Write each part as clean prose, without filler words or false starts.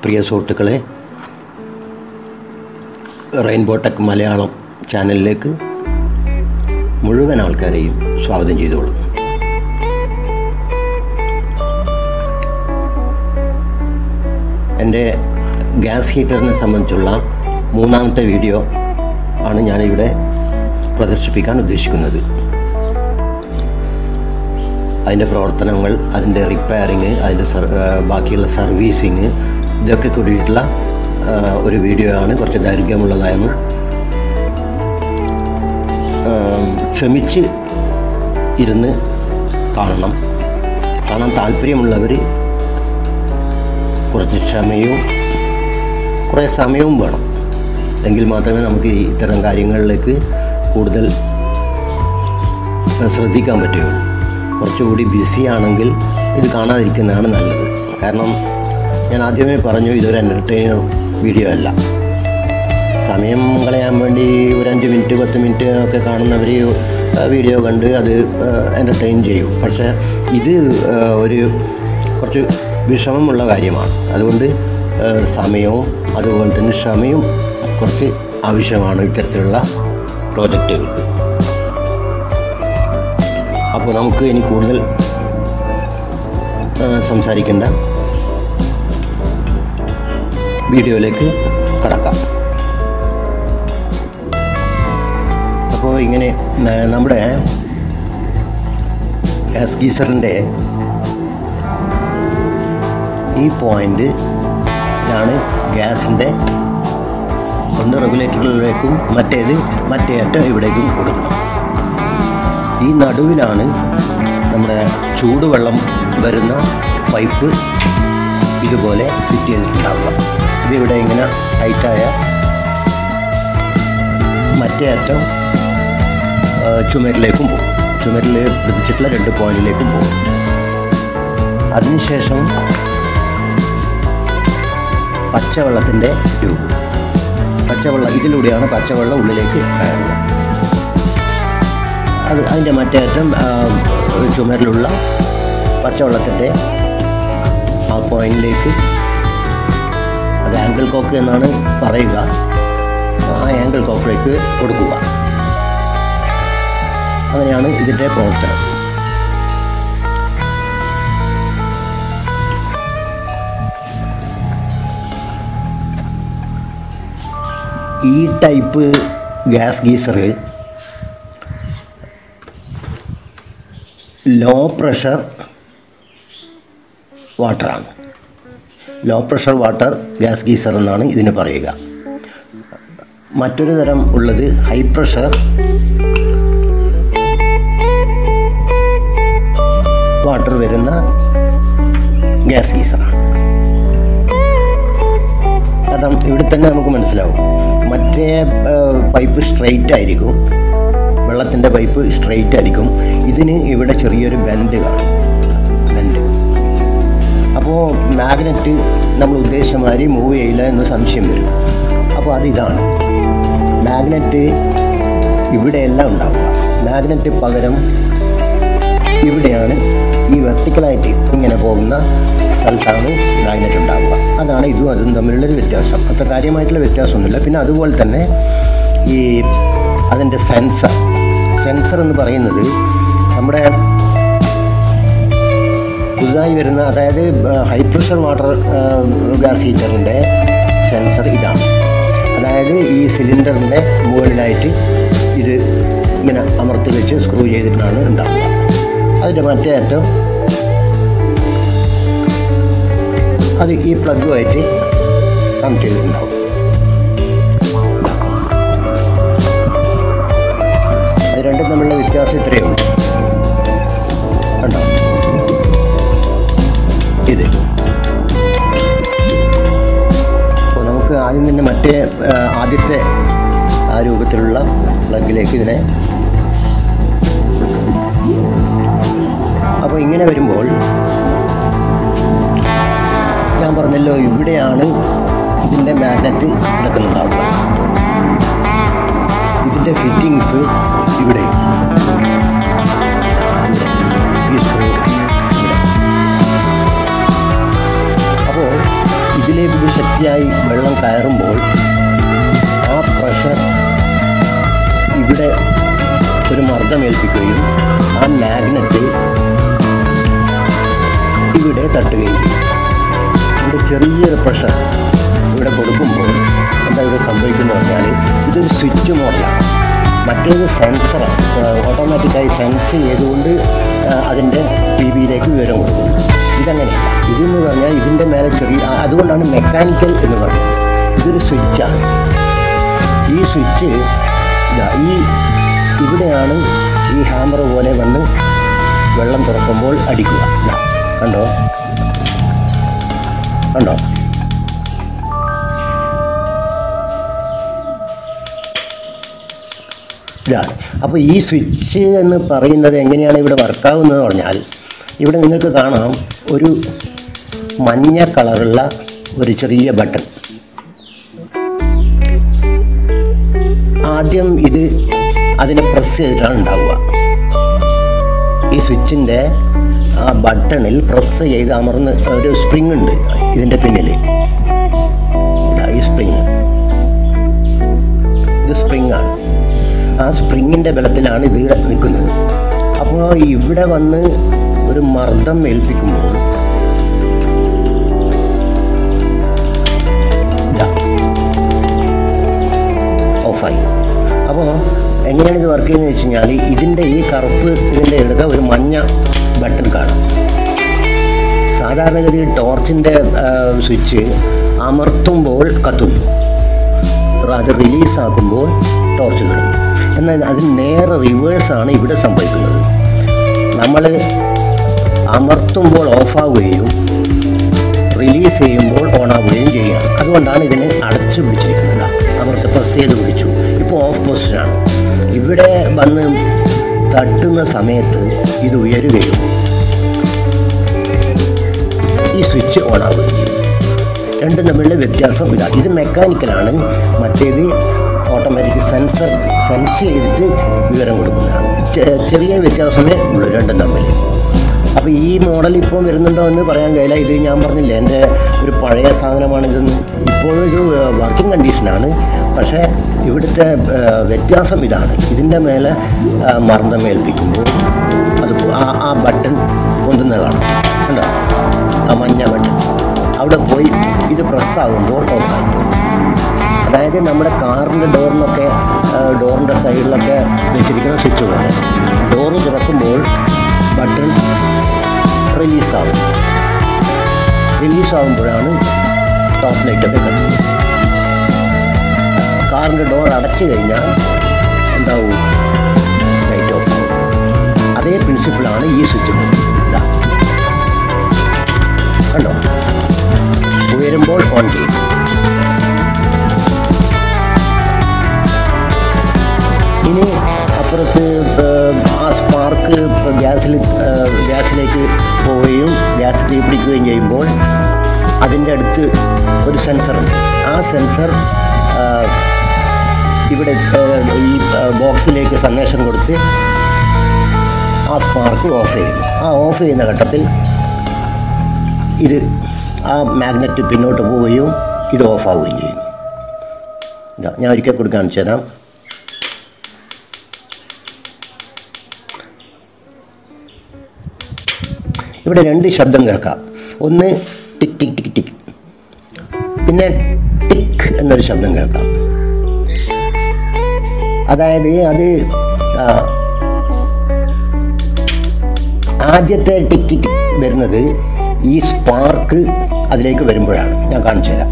പ്രിയ സുഹൃത്തുക്കളെ, rainbow tech Malayalam ചാനലിലേക്ക് മുഴുവൻ ആൾക്കാരെയും സ്വാഗതം ചെയ്തോളൂ. എൻ്റെ ഗ്യാസ് ഹീറ്ററിനെ സംബന്ധിച്ചുള്ള മൂന്നാമത്തെ വീഡിയോ ആണ് ഞാനിവിടെ പ്രദർശിപ്പിക്കാൻ ഉദ്ദേശിക്കുന്നത്. അതിൻ്റെ പ്രവർത്തനങ്ങൾ, അതിൻ്റെ റിപ്പയറിങ്, അതിൻ്റെ ബാക്കിയുള്ള സർവീസിങ്, ഇതൊക്കെ കൂടിയിട്ടുള്ള ഒരു വീഡിയോ ആണ്. കുറച്ച് ദൈർഘ്യമുള്ളതായിരുന്നു. ക്ഷമിച്ച് ഇരുന്ന് കാണാൻ താല്പര്യമുള്ളവർ കുറച്ച് ക്ഷമയും കുറേ സമയവും വേണം. എങ്കിൽ മാത്രമേ നമുക്ക് ഇത്തരം കാര്യങ്ങളിലേക്ക് കൂടുതൽ ശ്രദ്ധിക്കാൻ പറ്റുകയുള്ളൂ. കുറച്ചുകൂടി ബിസിയാണെങ്കിൽ ഇത് കാണാതിരിക്കുന്നതാണ് നല്ലത്. കാരണം ഞാൻ ആദ്യമേ പറഞ്ഞു, ഇതൊരു എൻ്റർടൈനർ വീഡിയോ അല്ല. സമയം കളയാൻ വേണ്ടി ഒരു 5 മിനിറ്റ് 10 മിനിറ്റ് ഒക്കെ കാണുന്നവർ വീഡിയോ കണ്ട് അത് എൻ്റർടൈൻ ചെയ്യും. പക്ഷേ ഇത് കുറച്ച് വിഷമമുള്ള കാര്യമാണ്. അതുകൊണ്ട് സമയവും അതുപോലെ തന്നെ ക്ഷമയും കുറച്ച് ആവശ്യമാണ് ഇത്തരത്തിലുള്ള പ്രോജക്റ്റുകൾക്ക്. അപ്പോൾ നമുക്ക് ഇനി കൂടുതൽ സംസാരിക്കേണ്ട, വീഡിയോയിലേക്ക് കടക്കാം. അപ്പോൾ ഇങ്ങനെ നമ്മുടെ ഗ്യാസ് ഗീസറിൻ്റെ ഈ പോയിൻ്റാണ് ഗ്യാസിൻ്റെ ഒന്ന് റെഗുലേറ്ററിലേക്കും മറ്റേ അറ്റം ഇവിടേക്കും കൊടുക്കണം. ഈ നടുവിലാണ് നമ്മുടെ ചൂടുവെള്ളം വരുന്ന പൈപ്പ് ഇതുപോലെ ഫിറ്റ് ചെയ്തിട്ടുണ്ടാവുക. ഇതിവിടെ ഇങ്ങനെ ടൈറ്റായ മറ്റേ അറ്റം ചുമരിലേക്കും പോകും. ചുമരിൽ പിടിച്ചിട്ടുള്ള 2 പോയിന്റിലേക്കും പോകും. അതിനുശേഷം പച്ചവെള്ളത്തിൻ്റെ ട്യൂബ്, ഇതിലൂടെയാണ് പച്ചവെള്ളം ഉള്ളിലേക്ക് കയറുക. അതിൻ്റെ മറ്റേ അറ്റം ചുമരിലുള്ള പച്ചവെള്ളത്തിൻ്റെ ആ പോയിന്റിലേക്ക്, അത് ആംഗിൾ കോക്ക് എന്നാണ് പറയുക, ആ ആംഗിൾ കോക്കിലേക്ക് കൊടുക്കുക. അങ്ങനെയാണ് ഇതിൻ്റെ പ്രവർത്തനം. ഈ type gas geyser low pressure വാട്ടറാണ്. Low pressure water gas geyser എന്നാണ് ഇതിന് പറയുക. മറ്റൊരു തരം ഉള്ളത് ഹൈ പ്രഷർ വാട്ടർ വരുന്ന ഗ്യാസ് ഗീസറാണ്. കാരണം ഇവിടെ തന്നെ നമുക്ക് മനസ്സിലാവും, മറ്റേ പൈപ്പ് സ്ട്രെയിറ്റ് ആയിരിക്കും, വെള്ളത്തിൻ്റെ പൈപ്പ് സ്ട്രെയിറ്റ് ആയിരിക്കും. ഇതിന് ഇവിടെ ചെറിയൊരു ബെൻഡ് കാണും. അപ്പോൾ മാഗ്നറ്റ് നമ്മൾ ഉദ്ദേശിച്ച മാതിരി മൂവ് ചെയ്യില്ല എന്ന് സംശയം വരും. അപ്പോൾ അതിതാണ് മാഗ്നറ്റ് ഇവിടെയെല്ലാം ഉണ്ടാവുക. മാഗ്നറ്റ് പകരം ഇവിടെയാണ്, ഈ വെർട്ടിക്കലായിട്ട് ഇങ്ങനെ പോകുന്ന സ്ഥലത്താണ് മാഗ്നറ്റ് ഉണ്ടാവുക. അതാണ് ഇതും അതും തമ്മിലുള്ളൊരു വ്യത്യാസം. അത്ര കാര്യമായിട്ടുള്ള വ്യത്യാസമൊന്നുമില്ല. പിന്നെ അതുപോലെ തന്നെ അതിൻ്റെ സെൻസർ എന്ന് പറയുന്നത് നമ്മുടെ പുതുതായി വരുന്ന, അതായത് ഹൈ പ്രഷർ വാട്ടർ ഗ്യാസ് ഹീറ്ററിൻ്റെ സെൻസർ ഇതാണ്. അതായത് ഈ സിലിണ്ടറിൻ്റെ മുകളിലായിട്ട് ഇത് ഇങ്ങനെ അമർത്തി വെച്ച് സ്ക്രൂ ചെയ്തിട്ടാണ് ഉണ്ടാവുക. അതിൻ്റെ മറ്റേ അറ്റം അത് ഈ പ്ലഗുമായിട്ട് കണക്ട് ചെയ്തിട്ടുണ്ടാവും. അത് രണ്ടും തമ്മിലുള്ള വ്യത്യാസം ഇത്രയേ ഉള്ളൂ. കണ്ടോ ഇത്? അപ്പോൾ നമുക്ക് ആദ്യം തന്നെ ആദ്യത്തെ ആ രൂപത്തിലുള്ള പ്ലഗിലേക്ക് ഇതിനെ, അപ്പോൾ ഇങ്ങനെ വരുമ്പോൾ ഞാൻ പറഞ്ഞല്ലോ, ഇവിടെയാണ് ഇതിൻ്റെ മാഗ്നറ്റ് കിടക്കുന്നുണ്ടാവുക. ഇതിൻ്റെ ഫിറ്റിങ്സ് ഇവിടെ, ഈ സ്ക്രൂ. അപ്പോൾ ഇതിലേക്ക് ശക്തിയായി വെള്ളം കയറുമ്പോൾ ആ പ്രഷർ ഇവിടെ ഒരു മർദ്ദമേൽപ്പിക്കുകയും ആ മാഗ്നറ്റ് ഇവിടെ തട്ടുകയും ചെയ്യും. ഇവിടെ ചെറിയൊരു പ്രഷർ ഇവിടെ കൊടുക്കുമ്പോൾ എന്താ ഇവിടെ സംഭവിക്കുന്നത് പറഞ്ഞാൽ ഇതൊരു സ്വിച്ച് മോഡലാണ്. മറ്റേത് സെൻസറാണ്, ഓട്ടോമാറ്റിക്കായി സെൻസ് ചെയ്തുകൊണ്ട് അതിൻ്റെ ടി വിയിലേക്ക് വിവരം കൊടുക്കും. ഇതങ്ങനെയല്ല. ഇതെന്ന് പറഞ്ഞാൽ ഇതിൻ്റെ മേലെ ചെറിയ, അതുകൊണ്ടാണ് മെക്കാനിക്കൽ എന്ന് പറയുന്നത്. ഇതൊരു സ്വിച്ചാണ്. ഈ സ്വിച്ച് ഇവിടെയാണ് ഈ ഹാമർ പോലെ വന്ന് വെള്ളം തുറക്കുമ്പോൾ അടിക്കുക. കണ്ടോ കണ്ടോ ഇതാണ്. അപ്പോൾ ഈ സ്വിച്ച് എന്ന് പറയുന്നത് എങ്ങനെയാണ് ഇവിടെ വർക്കാവുന്നത് പറഞ്ഞാൽ, ഇവിടെ നിങ്ങൾക്ക് കാണാം ഒരു മഞ്ഞ കളറുള്ള ഒരു ചെറിയ ബട്ടൺ. ആദ്യം ഇത് അതിനെ പ്രസ് ചെയ്തിട്ടാണ് ഉണ്ടാവുക. ഈ സ്വിച്ചിൻ്റെ ആ ബട്ടണിൽ പ്രസ് ചെയ്ത് അമർന്ന് ഒരു സ്പ്രിങ് ഉണ്ട് ഇതിൻ്റെ പിന്നിൽ. ഈ സ്പ്രിങ്, ഇത് സ്പ്രിങ്ങാണ്. ആ സ്പ്രിങ്ങിൻ്റെ ബലത്തിലാണ് ഇത് നിൽക്കുന്നത്. അപ്പോൾ ഇവിടെ വന്ന് ഒരു മർദ്ദം ഏൽപ്പിക്കുമ്പോൾ ഓഫായി. അപ്പോൾ എങ്ങനെയാണ് ഇത് വർക്ക് ചെയ്യുന്നത് വെച്ച് കഴിഞ്ഞാൽ, ഇതിൻ്റെ ഈ കറുപ്പ് ഇതിൻ്റെ എടുക്കുക ഒരു മഞ്ഞ ബട്ടൺ കാണാം. സാധാരണഗതിയിൽ ടോർച്ചിൻ്റെ സ്വിച്ച് അമർത്തുമ്പോൾ കത്തുന്നു, അത് റിലീസാക്കുമ്പോൾ ടോർച്ച് കിടുന്നു. എന്നാൽ അതിന് നേരെ റിവേഴ്സാണ് ഇവിടെ സംഭവിക്കുന്നത്. നമ്മൾ അമർത്തുമ്പോൾ ഓഫാവുകയും റിലീസ് ചെയ്യുമ്പോൾ ഓണാവുകയും ചെയ്യുകയാണ്. അതുകൊണ്ടാണ് ഇതിനെ അടച്ചു പിടിച്ചിരിക്കുന്നത്. അമർത്ത് പ്രസ് ചെയ്ത് പിടിച്ചു, ഇപ്പോൾ ഓഫ് പൊസിഷനാണ്. ഇവിടെ വന്ന് തട്ടുന്ന സമയത്ത് ഇത് ഉയരുകയും ഈ സ്വിച്ച് ഓണാവുകയും ചെയ്യും. രണ്ടും തമ്മിലുള്ള വ്യത്യാസം ഇതാണ്. ഇത് മെക്കാനിക്കലാണ്, മറ്റേത് ഓട്ടോമാറ്റിക് സെൻസ് ചെയ്തിട്ട് വിവരം കൊടുക്കുന്നതാണ്. ചെറിയ വ്യത്യാസമേ ഉള്ളൂ രണ്ടും തമ്മിൽ. അപ്പോൾ ഈ മോഡൽ ഇപ്പോൾ വരുന്നുണ്ടോ എന്ന് പറയാൻ കഴിയില്ല. ഇത് ഞാൻ പറഞ്ഞില്ലേ, എൻ്റെ ഒരു പഴയ സാധനമാണിതെന്ന്. ഇപ്പോഴും ഇത് വർക്കിംഗ് കണ്ടീഷനാണ്. പക്ഷേ ഇവിടുത്തെ വ്യത്യാസം ഇതാണ്. ഇതിൻ്റെ മേലെ മർദ്ദമേൽപ്പിക്കുമ്പോൾ അത് ആ ബട്ടൺ പൊന്തുന്നത് കാണാം. കണ്ടോ, ആ മഞ്ഞ ബട്ടൺ അവിടെ പോയി ഇത് പ്രസ്സാകുമ്പോൾ ഓഫായിട്ട്. അതായത് നമ്മുടെ കാറിൻ്റെ ഡോറിൻ്റെ സൈഡിലൊക്കെ വെച്ചിരിക്കുന്ന സ്വിച്ച് പോലെ ഡോറ് തുറക്കുമ്പോൾ ബട്ടൺ റിലീസാകുമ്പോഴാണ് ടോപ്പ് ലൈറ്റൊക്കെ കത്തുന്നത്. കാറിൻ്റെ ഡോർ അടച്ചു കഴിഞ്ഞാൽ എന്താവും, ലൈറ്റ് ഓഫ് ആവും. അതേ പ്രിൻസിപ്പിളാണ് ഈ സ്വിച്ചിന്. കണ്ടോ, ഉയരുമ്പോൾ ഓൺ ചെയ്യും. ഇനി അപ്പുറത്ത് ആ സ്പാർക്ക് ഗ്യാസിലേക്ക് പോവുകയും ഗ്യാസ് തീപിടിക്കുകയും ചെയ്യുമ്പോൾ അതിൻ്റെ അടുത്ത് ഒരു സെൻസറുണ്ട്. ആ സെൻസർ ഇവിടെ ഈ ബോക്സിലേക്ക് സന്ദേശം കൊടുത്ത് ആ സ്പാർക്ക് ഓഫ് ചെയ്യുന്നു. ആ ഓഫ് ചെയ്യുന്ന ഘട്ടത്തിൽ ഇത് ആ മാഗ്നറ്റ് പിന്നോട്ട് പോവുകയും ഇത് ഓഫാവുകയും ചെയ്യും. ഇതാ ഞാൻ ഒരിക്കൽ കൂടി കാണിച്ചു തരാം. ഇവിടെ രണ്ട് ശബ്ദം കേൾക്കാം. ഒന്ന് ടിക് ടിക് ടിക് ടിക്, പിന്നെ ടിക് എന്നൊരു ശബ്ദം കേൾക്കാം. അതായത് അത് ആദ്യത്തെ ടിക് ടിക് വരുന്നത് ഈ സ്പാർക്ക് അതിലേക്ക് വരുമ്പോഴാണ്. ഞാൻ കാണിച്ചു തരാം.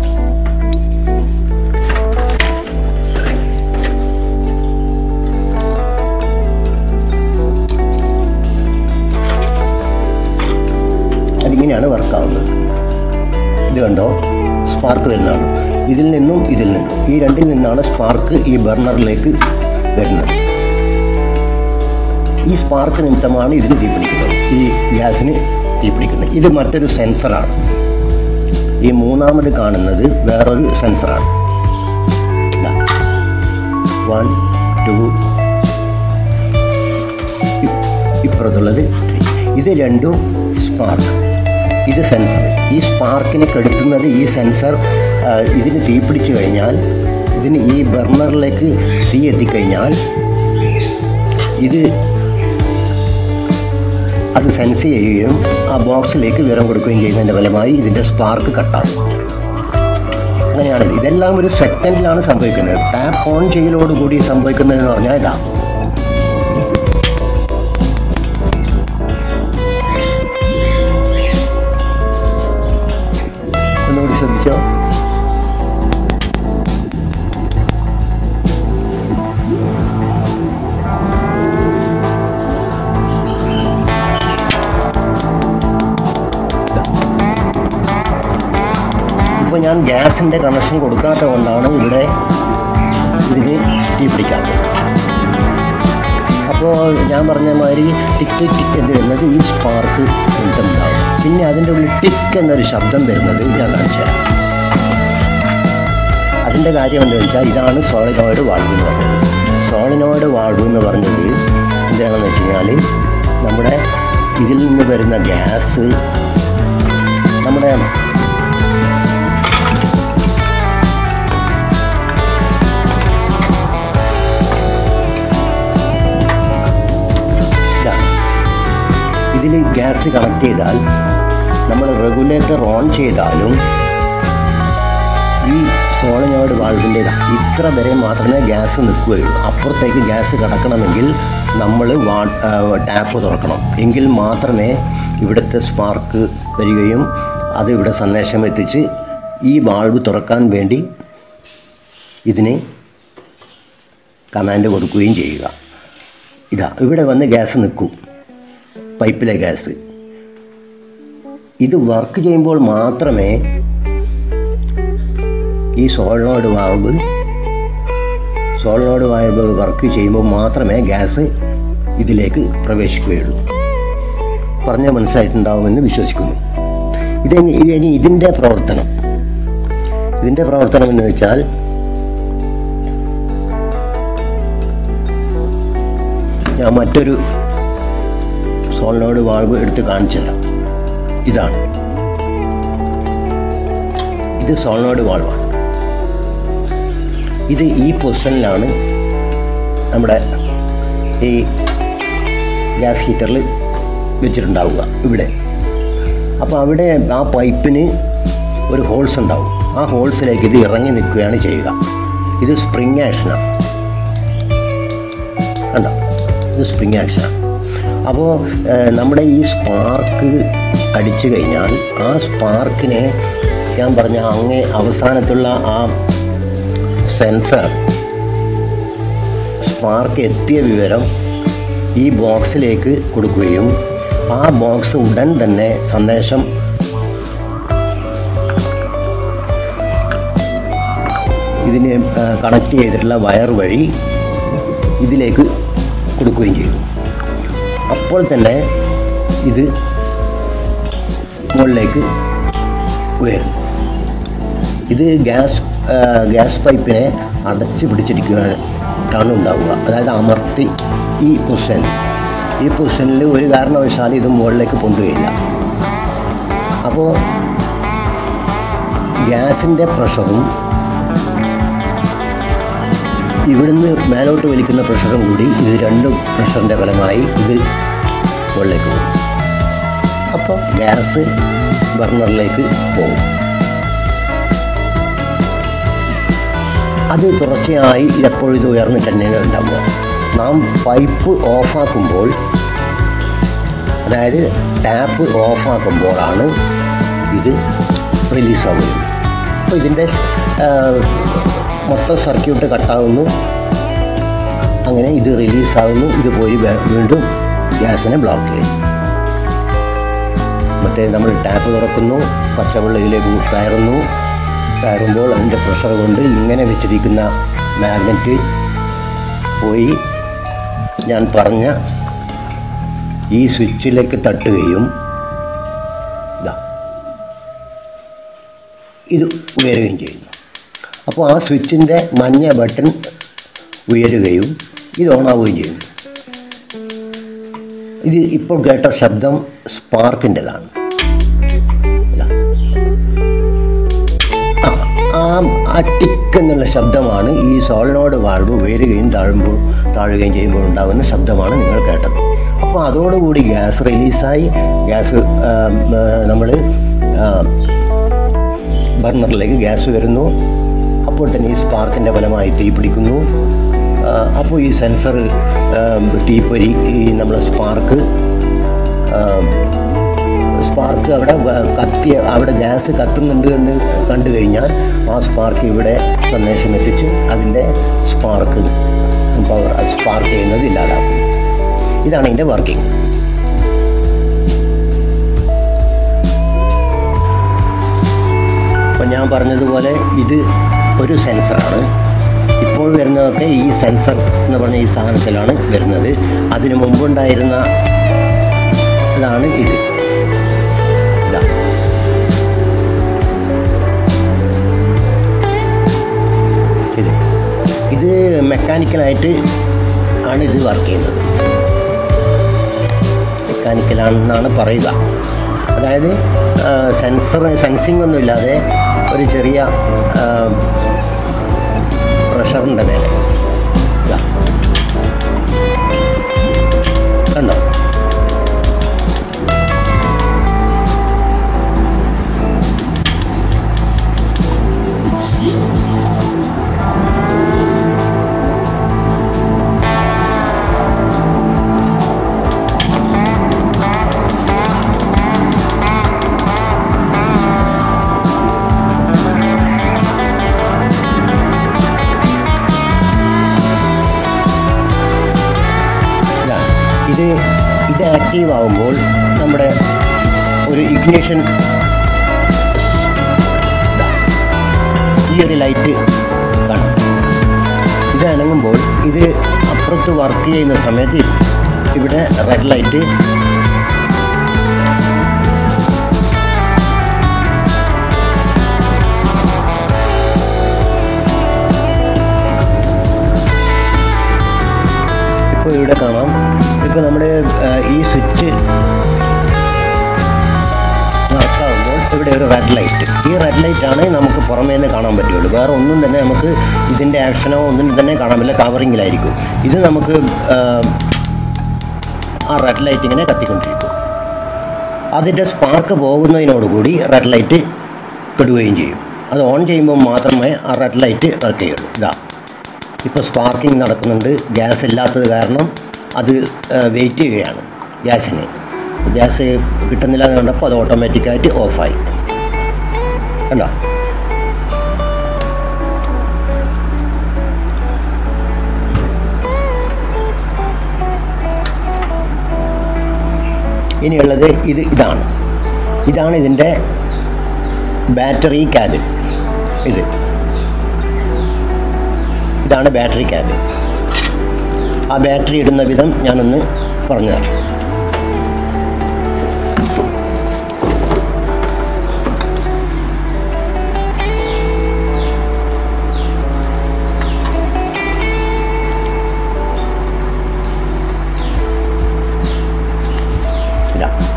അതിങ്ങനെയാണ് വർക്കാവുന്നത്. ഇത് കണ്ടോ, സ്പാർക്ക് വരുന്നതാണ്. ഇതിൽ നിന്നും ഈ രണ്ടിൽ നിന്നാണ് സ്പാർക്ക് ഈ ബർണറിലേക്ക് വരുന്നത്. ഈ സ്പാർക്ക് നിമിത്തമാണ് ഇതിന് തീപിടിക്കുന്നത്, ഈ ഗ്യാസിന് തീപിടിക്കുന്നത്. ഇത് മറ്റൊരു സെൻസറാണ്. ഈ മൂന്നാമത് കാണുന്നത് വേറൊരു സെൻസറാണ്. 1 2 ഇപ്പുറത്തുള്ളത് 3. ഇത് രണ്ടും സ്പാർക്ക്. ഇത് സെൻസർ. ഈ സ്പാർക്കിനെ കെടുത്തുന്നത് ഈ സെൻസർ. ഇതിന് തീ പിടിച്ചു കഴിഞ്ഞാൽ, ഇതിന് ഈ ബർണറിലേക്ക് തീ എത്തിക്കഴിഞ്ഞാൽ അത് സെൻസ് ചെയ്യുകയും ആ ബോക്സിലേക്ക് വിവരം കൊടുക്കുകയും ചെയ്യുന്നതിൻ്റെ ഫലമായി ഇതിൻ്റെ സ്പാർക്ക് കട്ടാകും. അങ്ങനെയാണ്. ഇതെല്ലാം ഒരു സെക്കൻഡിലാണ് സംഭവിക്കുന്നത്. ടാപ്പ് ഓൺ ചെയ്യലോടുകൂടി സംഭവിക്കുന്നതെന്ന് പറഞ്ഞാൽ ഇതാ. ഒന്നുകൂടി ശ്രദ്ധിച്ചോ. ഇപ്പോൾ ഞാൻ ഗ്യാസിൻ്റെ കണക്ഷൻ കൊടുക്കാത്ത കൊണ്ടാണ് ഇവിടെ ഇതിന് തീ പിടിക്കാത്തത്. അപ്പോൾ ഞാൻ പറഞ്ഞ മാതിരി ടിക്ക് ടിക്ക് എന്ന് വരുന്നത് ഈ സ്പാർക്ക് ഉണ്ടാകും. പിന്നെ അതിൻ്റെ ഉള്ളിൽ ടിക്ക് എന്നൊരു ശബ്ദം വരുന്നത് ഞാൻ കാണിച്ചു തരാം. അതിൻ്റെ കാര്യം എന്താണെന്ന് വെച്ചാൽ, ഇതാണ് സോളിനോയിഡ് വാൾവ് എന്ന് പറഞ്ഞത്. സോളിനോയിഡ് വാൾവ് എന്ന് പറഞ്ഞത് എന്താണെന്ന് വെച്ച് കഴിഞ്ഞാൽ, നമ്മുടെ ഇതിൽ നിന്ന് വരുന്ന ഗ്യാസ് നമ്മുടെ ഇതിൽ ഗ്യാസ് കണക്ട് ചെയ്താൽ, നമ്മൾ റെഗുലേറ്റർ ഓൺ ചെയ്താലും ഈ സോളിനോയിഡ് വാൾവിൻ്റെ ഇത്ര വരെ മാത്രമേ ഗ്യാസ് നിൽക്കുകയുള്ളൂ. അപ്പുറത്തേക്ക് ഗ്യാസ് കിടക്കണമെങ്കിൽ നമ്മൾ ടാപ്പ് തുറക്കണം. എങ്കിൽ മാത്രമേ ഇവിടുത്തെ സ്പാർക്ക് വരികയും അത് ഇവിടെ സന്ദേശം എത്തിച്ച് ഈ വാൾവ് തുറക്കാൻ വേണ്ടി ഇതിന് കമാൻഡ് കൊടുക്കുകയും ചെയ്യുക. ഇവിടെ വന്ന് ഗ്യാസ് നിൽക്കും, പൈപ്പിലെ ഗ്യാസ്. ഇത് വർക്ക് ചെയ്യുമ്പോൾ മാത്രമേ ഈ സോളിനോയിഡ് വാൾവ് വർക്ക് ചെയ്യുമ്പോൾ മാത്രമേ ഗ്യാസ് ഇതിലേക്ക് പ്രവേശിക്കുകയുള്ളൂ. പറഞ്ഞാൽ മനസ്സിലായിട്ടുണ്ടാവുമെന്ന് വിശ്വസിക്കുന്നു. ഇനി ഇതിൻ്റെ പ്രവർത്തനം എന്ന് വെച്ചാൽ, ഞാൻ മറ്റൊരു സോളിനോയിഡ് വാൾവ് എടുത്ത് കാണിച്ചു തരാം. ഇതാണ്, ഇത് സോളിനോയിഡ് വാൾവാണ്. ഇത് ഈ പൊസിഷനിലാണ് നമ്മുടെ ഈ ഗ്യാസ് ഹീറ്ററിൽ വെച്ചിട്ടുണ്ടാവുക, ഇവിടെ. അപ്പോൾ അവിടെ ആ പൈപ്പിന് ഒരു ഹോൾസ് ഉണ്ടാവും. ആ ഹോൾസിലേക്ക് ഇത് ഇറങ്ങി നിൽക്കുകയാണ് ചെയ്യുക. ഇത് സ്പ്രിങ് ആക്ഷനാണ്. കണ്ടോ, ഇത് സ്പ്രിങ് ആക്ഷനാണ്. അപ്പോൾ നമ്മുടെ ഈ സ്പാർക്ക് അടിച്ചു കഴിഞ്ഞാൽ ആ സ്പാർക്കിനെ ഞാൻ പറഞ്ഞ അങ്ങേ അവസാനത്തുള്ള ആ സെൻസർ സ്പാർക്ക് എത്തിയ വിവരം ഈ ബോക്സിലേക്ക് കൊടുക്കുകയും ആ ബോക്സ് ഉടൻ തന്നെ സന്ദേശം ഇതിന് കണക്ട് ചെയ്തിട്ടുള്ള വയർ വഴി ഇതിലേക്ക് കൊടുക്കുകയും ചെയ്യും. അപ്പോൾ തന്നെ ഇത് മുകളിലേക്ക് ഉയരും. ഇത് ഗ്യാസ് പൈപ്പിനെ അടച്ച് പിടിച്ചിരിക്കുകയാണ് ഉണ്ടാവുക. അതായത് അമർത്തി ഈ പൊസിഷനിൽ ഒരു കാരണവശാലും ഇത് മുകളിലേക്ക് പൊന്തുകയില്ല. അപ്പോൾ ഗ്യാസിൻ്റെ പ്രഷറും ഇവിടുന്ന് മേലോട്ട് വലിക്കുന്ന പ്രഷറും കൂടി, ഇത് രണ്ടും പ്രഷറിൻ്റെ ഫലമായി ഇത് മുകളിലേക്ക് പോകും. അപ്പോൾ ഗ്യാസ് ബർണറിലേക്ക് പോകും. അത് തുടർച്ചയായി ഇതെപ്പോഴും ഇത് ഉയർന്നിട്ട് തന്നെയാണ് ഉണ്ടാവുക. നാം പൈപ്പ് ഓഫാക്കുമ്പോൾ, അതായത് ടാപ്പ് ഓഫാക്കുമ്പോഴാണ് ഇത് റിലീസാവുന്നത്. അപ്പോൾ ഇതിൻ്റെ മൊത്തം സർക്യൂട്ട് കട്ടാകുന്നു. അങ്ങനെ ഇത് റിലീസാകുന്നു. ഇത് പോയി വീണ്ടും ഗ്യാസിനെ ബ്ലോക്ക് ചെയ്യും. മറ്റേ നമ്മൾ ടാപ്പ് തുറക്കുന്നു, പച്ചവെള്ളയിലേക്ക് കയറുമ്പോൾ അതിൻ്റെ പ്രഷർ കൊണ്ട് ഇങ്ങനെ വെച്ചിരിക്കുന്ന മാഗ്നറ്റ് പോയി ഞാൻ പറഞ്ഞ ഈ സ്വിച്ചിലേക്ക് തട്ടുകയും ഇത് ഉയരുകയും ചെയ്യുന്നു. അപ്പോൾ ആ സ്വിച്ചിൻ്റെ മഞ്ഞ ബട്ടൺ ഉയരുകയും ഇത് ഓണാവുകയും ചെയ്യുന്നു. ഇത് ഇപ്പോൾ കേട്ട ശബ്ദം സ്പാർക്കിൻ്റെതാണ്. ആ ടിക്ക് എന്നുള്ള ശബ്ദമാണ് ഈ സോളിനോയിഡ് വാൾവ് ഉയരുകയും താഴുകയും ചെയ്യുമ്പോൾ ഉണ്ടാകുന്ന ശബ്ദമാണ് നിങ്ങൾ കേട്ടത്. അപ്പോൾ അതോടുകൂടി ഗ്യാസ് റിലീസായി, ഗ്യാസ് നമ്മൾ ബർണറിലേക്ക് ഗ്യാസ് വരുന്നു. അപ്പോൾ തന്നെ ഈ സ്പാർക്കിൻ്റെ ഫലമായി തീ പിടിക്കുന്നു. അപ്പോൾ ഈ സെൻസർ തീപ്പൊരി ഈ നമ്മളെ സ്പാർക്ക് അവിടെ ഗ്യാസ് കത്തുന്നുണ്ട് എന്ന് കണ്ടു കഴിഞ്ഞാൽ ആ സ്പാർക്ക് ഇവിടെ സന്ദേശം എത്തിച്ച് അതിൻ്റെ സ്പാർക്ക് ചെയ്യുന്നത് ഇല്ലാതാക്കും. ഇതാണ് ഇതിൻ്റെ വർക്കിംഗ്. അപ്പോൾ ഞാൻ പറഞ്ഞതുപോലെ ഇത് ഒരു സെൻസറാണ്. ഇപ്പോൾ വരുന്നതൊക്കെ ഈ സെൻസർ എന്ന് പറഞ്ഞ ഈ സാധനത്തിലാണ് വരുന്നത്. അതിനു മുമ്പുണ്ടായിരുന്ന ഇതാണ് ഇത്. ഇത് മെക്കാനിക്കലായിട്ട് ആണ് ഇത് വർക്ക് ചെയ്യുന്നത്. മെക്കാനിക്കലാണെന്നാണ് പറയുക. അതായത് സെൻസിങ് ഒന്നുമില്ലാതെ ഒരു ചെറിയ പ്രഷറിൻ്റെ മേലെ കണ്ടോ. ഇത് ആക്റ്റീവ് ആകുമ്പോൾ നമ്മുടെ ഒരു ഇഗ്നിഷൻ, ഈ ഒരു ലൈറ്റ് കാണാം. ഇത് അനങ്ങുമ്പോൾ ഇത് അപ്പുറത്ത് വർക്ക് ചെയ്യുന്ന സമയത്ത് ഇവിടെ റെഡ് ലൈറ്റ് ഇപ്പോൾ ഇവിടെ കാണാം. ഇപ്പോൾ നമ്മുടെ ഈ സ്വിച്ച് വർക്കാവുമ്പോൾ ഇവിടെ ഒരു റെഡ് ലൈറ്റ്, ഈ റെഡ് ലൈറ്റാണ് നമുക്ക് പുറമേ നിന്ന് കാണാൻ പറ്റുള്ളൂ. വേറെ ഒന്നും തന്നെ നമുക്ക് ഇതിൻ്റെ ആക്ഷനോ ഒന്നും തന്നെ കാണാൻ പറ്റില്ല, കവറിങ്ങിലായിരിക്കും. ഇത് നമുക്ക് ആ റെഡ് ലൈറ്റ് ഇങ്ങനെ കത്തിക്കൊണ്ടിരിക്കും. അതിൻ്റെ സ്പാർക്ക് പോകുന്നതിനോടുകൂടി റെഡ് ലൈറ്റ് കെടുകയും ചെയ്യും. അത് ഓൺ ചെയ്യുമ്പോൾ മാത്രമേ ആ റെഡ് ലൈറ്റ് വർക്ക് ചെയ്യുള്ളൂ. ഇതാ ഇപ്പോൾ സ്പാർക്കിംഗ് നടക്കുന്നുണ്ട്. ഗ്യാസ് ഇല്ലാത്തത് കാരണം അത് വെയിറ്റ് ചെയ്യുകയാണ് ഗ്യാസിന്. ഗ്യാസ് കിട്ടുന്നില്ല എന്ന് കണ്ടപ്പോൾ അത് ഓട്ടോമാറ്റിക്കായിട്ട് ഓഫായി. കണ്ടോ. ഇനിയുള്ളത് ഇതാണ് ഇതിൻ്റെ ബാറ്ററി ക്യാബിൻ. ഇതാണ് ബാറ്ററി ക്യാബിൻ. ആ ബാറ്ററി ഇടുന്ന വിധം ഞാനൊന്ന് പറഞ്ഞു തരാം.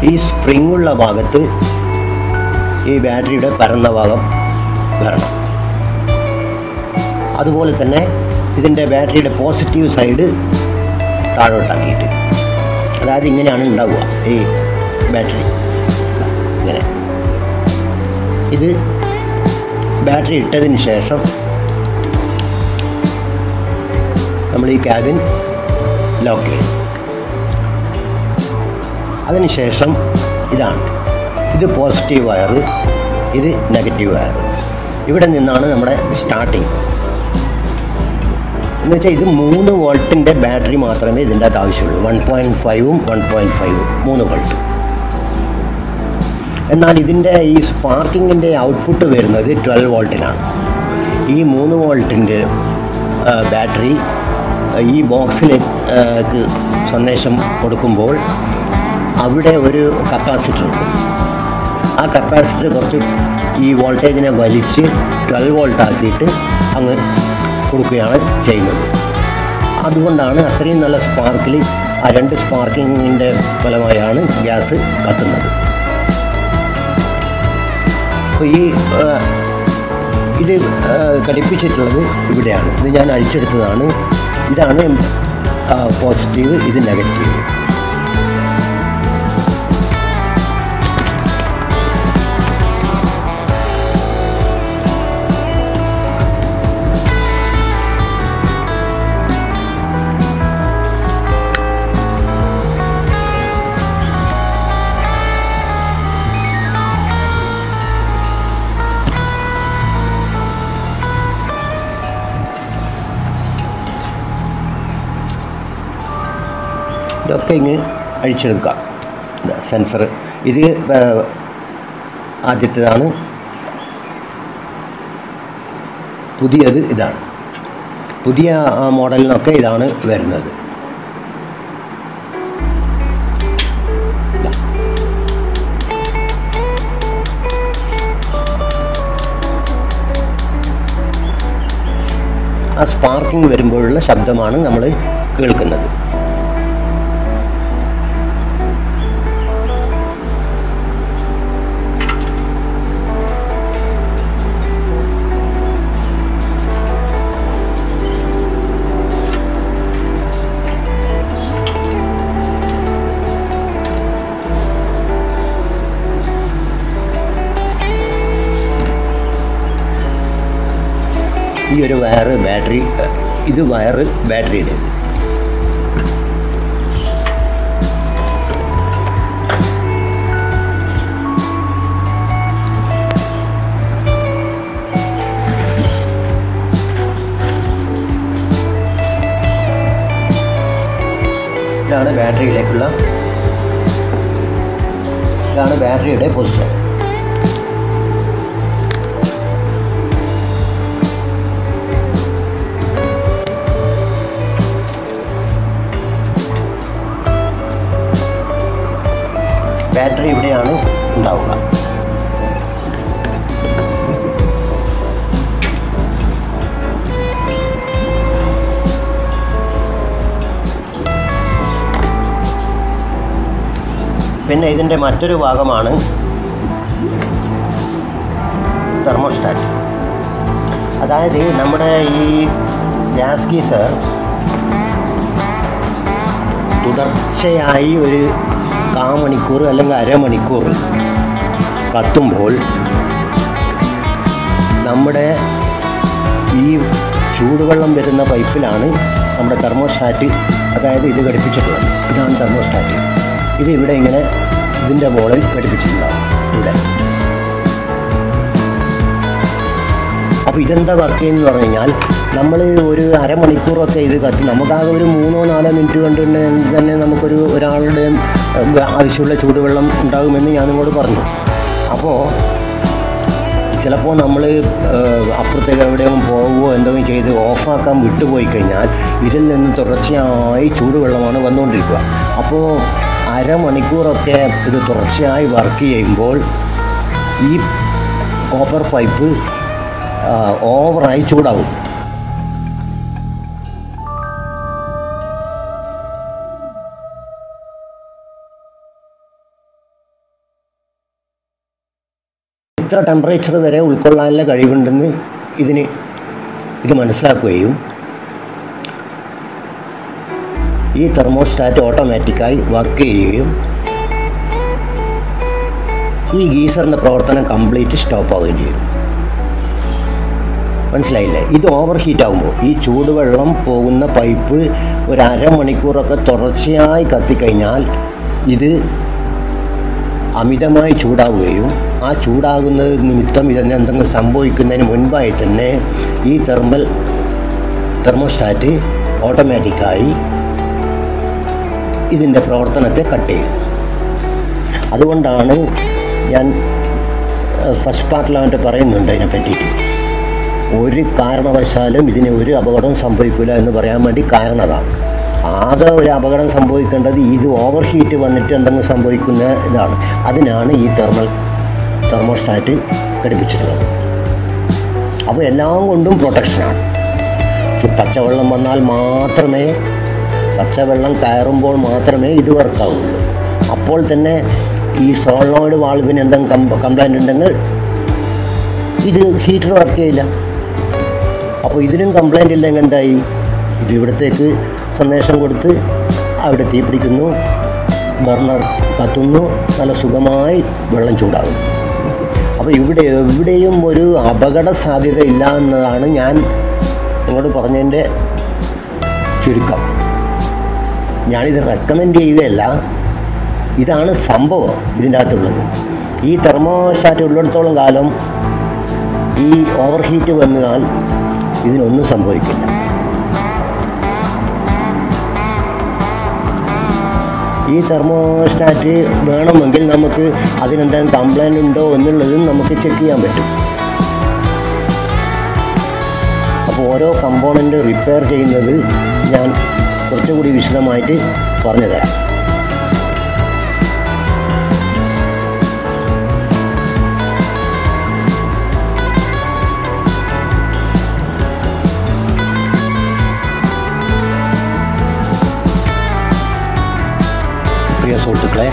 ഈ സ്പ്രിങ്ങുള്ള ഭാഗത്ത് ഈ ബാറ്ററിയുടെ പരന്ന ഭാഗം വരണം. അതുപോലെ തന്നെ ഇതിൻ്റെ ബാറ്ററിയുടെ പോസിറ്റീവ് സൈഡ് താഴോട്ടാക്കിയിട്ട്, അതായത് ഇങ്ങനെയാണ് ഉണ്ടാവുക ഈ ബാറ്ററി. ഇങ്ങനെ ഇത് ബാറ്ററി ഇട്ടതിന് ശേഷം നമ്മൾ ഈ ക്യാബിൻ ലോക്ക് ചെയ്യും. അതിനുശേഷം ഇത് പോസിറ്റീവ് വയർ, ഇത് നെഗറ്റീവ് വയർ. ഇവിടെ നിന്നാണ് നമ്മുടെ സ്റ്റാർട്ടിങ്. എന്ന് വെച്ചാൽ ഇത് 3 വോൾട്ടിൻ്റെ ബാറ്ററി മാത്രമേ ഇതിൻ്റെ അകത്ത് ആവശ്യമുള്ളൂ. 1.5ഉം 1.5ഉം 3 വോൾട്ട്. എന്നാൽ ഇതിൻ്റെ ഈ സ്പാർക്കിങ്ങിൻ്റെ ഔട്ട്പുട്ട് വരുന്നത് 12 വോൾട്ടിലാണ്. ഈ 3 വോൾട്ടിൻ്റെ ബാറ്ററി ഈ ബോക്സിലേക്ക് സന്ദേശം കൊടുക്കുമ്പോൾ അവിടെ ഒരു കപ്പാസിറ്റർ ഉണ്ട്. ആ കപ്പാസിറ്റർ കുറച്ച് ഈ വോൾട്ടേജിനെ വലിച്ച് 12 വോൾട്ട് ആക്കിയിട്ട് അങ്ങ് കൊടുക്കുകയാണ് ചെയ്യുന്നത്. അതുകൊണ്ടാണ് അത്രയും നല്ല സ്പാർക്കിൽ ആ 2 സ്പാർക്കിങ്ങിൻ്റെ ഫലമായാണ് ഗ്യാസ് കത്തുന്നത്. അപ്പോൾ ഇത് ഘടിപ്പിച്ചിട്ടുള്ളത് ഇവിടെയാണ്. ഇത് ഞാൻ അഴിച്ചെടുത്തതാണ്. ഇതാണ് പോസിറ്റീവ്, ഇത് നെഗറ്റീവ്. ഇതൊക്കെ ഇങ്ങ് അഴിച്ചെടുക്കാം. സെൻസർ ഇത് ആദ്യത്തേതാണ്. പുതിയത് ഇതാണ്. പുതിയ മോഡലിനൊക്കെ ഇതാണ് വരുന്നത്. ആ സ്പാർക്കിംഗ് വരുമ്പോഴുള്ള ശബ്ദമാണ് നമ്മൾ കേൾക്കുന്നത്. ഈ ഒരു വയറ് ബാറ്ററി, ഇത് വയറ് ബാറ്ററിയുടെ. ഇതാണ് ബാറ്ററിയിലേക്കുള്ള, ഇതാണ് ബാറ്ററിയുടെ പൊസിഷൻ. ബാറ്ററി ഇവിടെയാണ് ഉണ്ടാവുക. പിന്നെ ഇതിൻ്റെ മറ്റൊരു ഭാഗമാണ് തെർമോസ്റ്റാറ്റ്. അതായത് നമ്മുടെ ഈ ഗ്യാസ് ഗീസർ തുടർച്ചയായി ഒരു 1/4 മണിക്കൂർ അല്ലെങ്കിൽ അരമണിക്കൂർ കത്തുമ്പോൾ നമ്മുടെ ഈ ചൂടുവെള്ളം വരുന്ന പൈപ്പിലാണ് നമ്മുടെ തെർമോസ്റ്റാറ്റ്, അതായത് ഇത് ഘടിപ്പിച്ചിട്ടുള്ളത്. ഇതാണ് തെർമോസ്റ്റാറ്റ്. ഇത് ഇവിടെ ഇങ്ങനെ ഇതിൻ്റെ മുകളിൽ ഘടിപ്പിച്ചിട്ടുണ്ടാവും ഇവിടെ. അപ്പോൾ ഇതെന്താ വർക്ക് ചെയ്യുന്നതെന്ന് പറഞ്ഞു കഴിഞ്ഞാൽ, നമ്മൾ ഒരു അരമണിക്കൂറൊക്കെ ഇത് കത്തി, നമുക്കാകെ ഒരു 3-4 മിനിറ്റ് കൊണ്ട് തന്നെ നമുക്കൊരു ഒരാളുടെ ആവശ്യമുള്ള ചൂടുവെള്ളം ഉണ്ടാകുമെന്ന് ഞാൻ നിങ്ങളോട് പറഞ്ഞു. അപ്പോൾ ചിലപ്പോൾ നമ്മൾ അപ്പുറത്തേക്ക് എവിടെയെങ്കിലും പോവുകയോ എന്തെങ്കിലും ചെയ്ത് ഓഫാക്കാൻ വിട്ടുപോയി കഴിഞ്ഞാൽ ഇതിൽ നിന്ന് തുടർച്ചയായി ചൂടുവെള്ളമാണ് വന്നുകൊണ്ടിരിക്കുക. അപ്പോൾ അരമണിക്കൂറൊക്കെ ഇത് തുടർച്ചയായി വർക്ക് ചെയ്യുമ്പോൾ ഈ കോപ്പർ പൈപ്പ് ഓവറായി ചൂടാവും. ഇത്ര ടെമ്പറേച്ചർ വരെ ഉൾക്കൊള്ളാനുള്ള കഴിവുണ്ടെന്ന് ഇത് മനസ്സിലാക്കുകയും ഈ തെർമോസ്റ്റാറ്റ് ഓട്ടോമാറ്റിക്കായി വർക്ക് ചെയ്യുകയും ഈ ഗീസറിൻ്റെ പ്രവർത്തനം കംപ്ലീറ്റ് സ്റ്റോപ്പ് ആവുകയും ചെയ്യും. മനസ്സിലായില്ലേ? ഇത് ഓവർ ഹീറ്റ് ആകുമ്പോൾ ഈ ചൂടുവെള്ളം പോകുന്ന പൈപ്പ് ഒരു അരമണിക്കൂറൊക്കെ തുടർച്ചയായി കത്തിക്കഴിഞ്ഞാൽ ഇത് അമിതമായി ചൂടാവുകയും ആ ചൂടാകുന്നത് നിമിത്തം ഇതിന് എന്തെങ്കിലും സംഭവിക്കുന്നതിന് മുൻപായി തന്നെ ഈ തെർമോസ്റ്റാറ്റ് ഓട്ടോമാറ്റിക്കായി ഇതിൻ്റെ പ്രവർത്തനത്തെ കട്ട് ചെയ്യും. അതുകൊണ്ടാണ് ഞാൻ ഫസ്റ്റ് പാർട്ടിലായിട്ട് പറയുന്നുണ്ട് ഇതിനെ പറ്റിയിട്ട്. ഒരു കാരണവശാലും ഇതിന് ഒരു അപകടം സംഭവിക്കില്ല എന്ന് പറയാൻ വേണ്ടി കാരണം അതാണ്. ആകെ ഒരു അപകടം സംഭവിക്കേണ്ടത് ഇത് ഓവർ ഹീറ്റ് വന്നിട്ട് എന്തെങ്കിലും സംഭവിക്കുന്ന ഇതാണ്. അതിനാണ് ഈ തെർമോസ്റ്റാറ്റ് ഘടിപ്പിച്ചിട്ടുള്ളത്. അപ്പോൾ എല്ലാം കൊണ്ടും പ്രൊട്ടക്ഷനാണ്. പച്ചവെള്ളം വന്നാൽ മാത്രമേ, പച്ചവെള്ളം കയറുമ്പോൾ മാത്രമേ ഇത് വർക്കാവുള്ളൂ. അപ്പോൾ തന്നെ ഈ സോളിനോയിഡ് വാൾവിന് എന്തെങ്കിലും കംപ്ലൈൻറ്റ് ഉണ്ടെങ്കിൽ ഇത് ഹീറ്റർ വർക്ക് ചെയ്യില്ല. അപ്പോൾ ഇതിനും കംപ്ലൈൻ്റ് ഇല്ലെങ്കിൽ എന്തായി? ഇത് ഇവിടത്തേക്ക് സന്ദേശം കൊടുത്ത് അവിടെ തീ പിടിക്കുന്നു, ബർണർ കത്തുന്നു, നല്ല സുഖമായി വെള്ളം ചൂടാകും. അപ്പോൾ എവിടെയും ഒരു അപകട സാധ്യത ഇല്ല എന്നതാണ് ഞാൻ നിങ്ങളോട് പറഞ്ഞതിൻ്റെ ചുരുക്കം. ഞാനിത് റെക്കമെൻഡ് ചെയ്യുകയല്ല, ഇതാണ് സംഭവം ഇതിൻ്റെ അകത്തുള്ളത്. ഈ തെർമോസ്റ്റാറ്റ് ഉള്ളിടത്തോളം കാലം ഈ ഓവർ ഹീറ്റ് വന്നാൽ ഇതിനൊന്നും സംഭവിക്കില്ല. ഈ തെർമോസ്റ്റാറ്റ് വേണമെങ്കിൽ നമുക്ക് അതിനെന്തെങ്കിലും കംപ്ലൈൻ്റ് ഉണ്ടോ എന്നുള്ളതും നമുക്ക് ചെക്ക് ചെയ്യാൻ പറ്റും. അപ്പോൾ ഓരോ കമ്പോണൻ്റ് റിപ്പയർ ചെയ്യുന്നത് ഞാൻ കുറച്ചുകൂടി വിശദമായിട്ട് പറഞ്ഞു തരാം. പ്രിയ സുഹൃത്തുക്കളെ,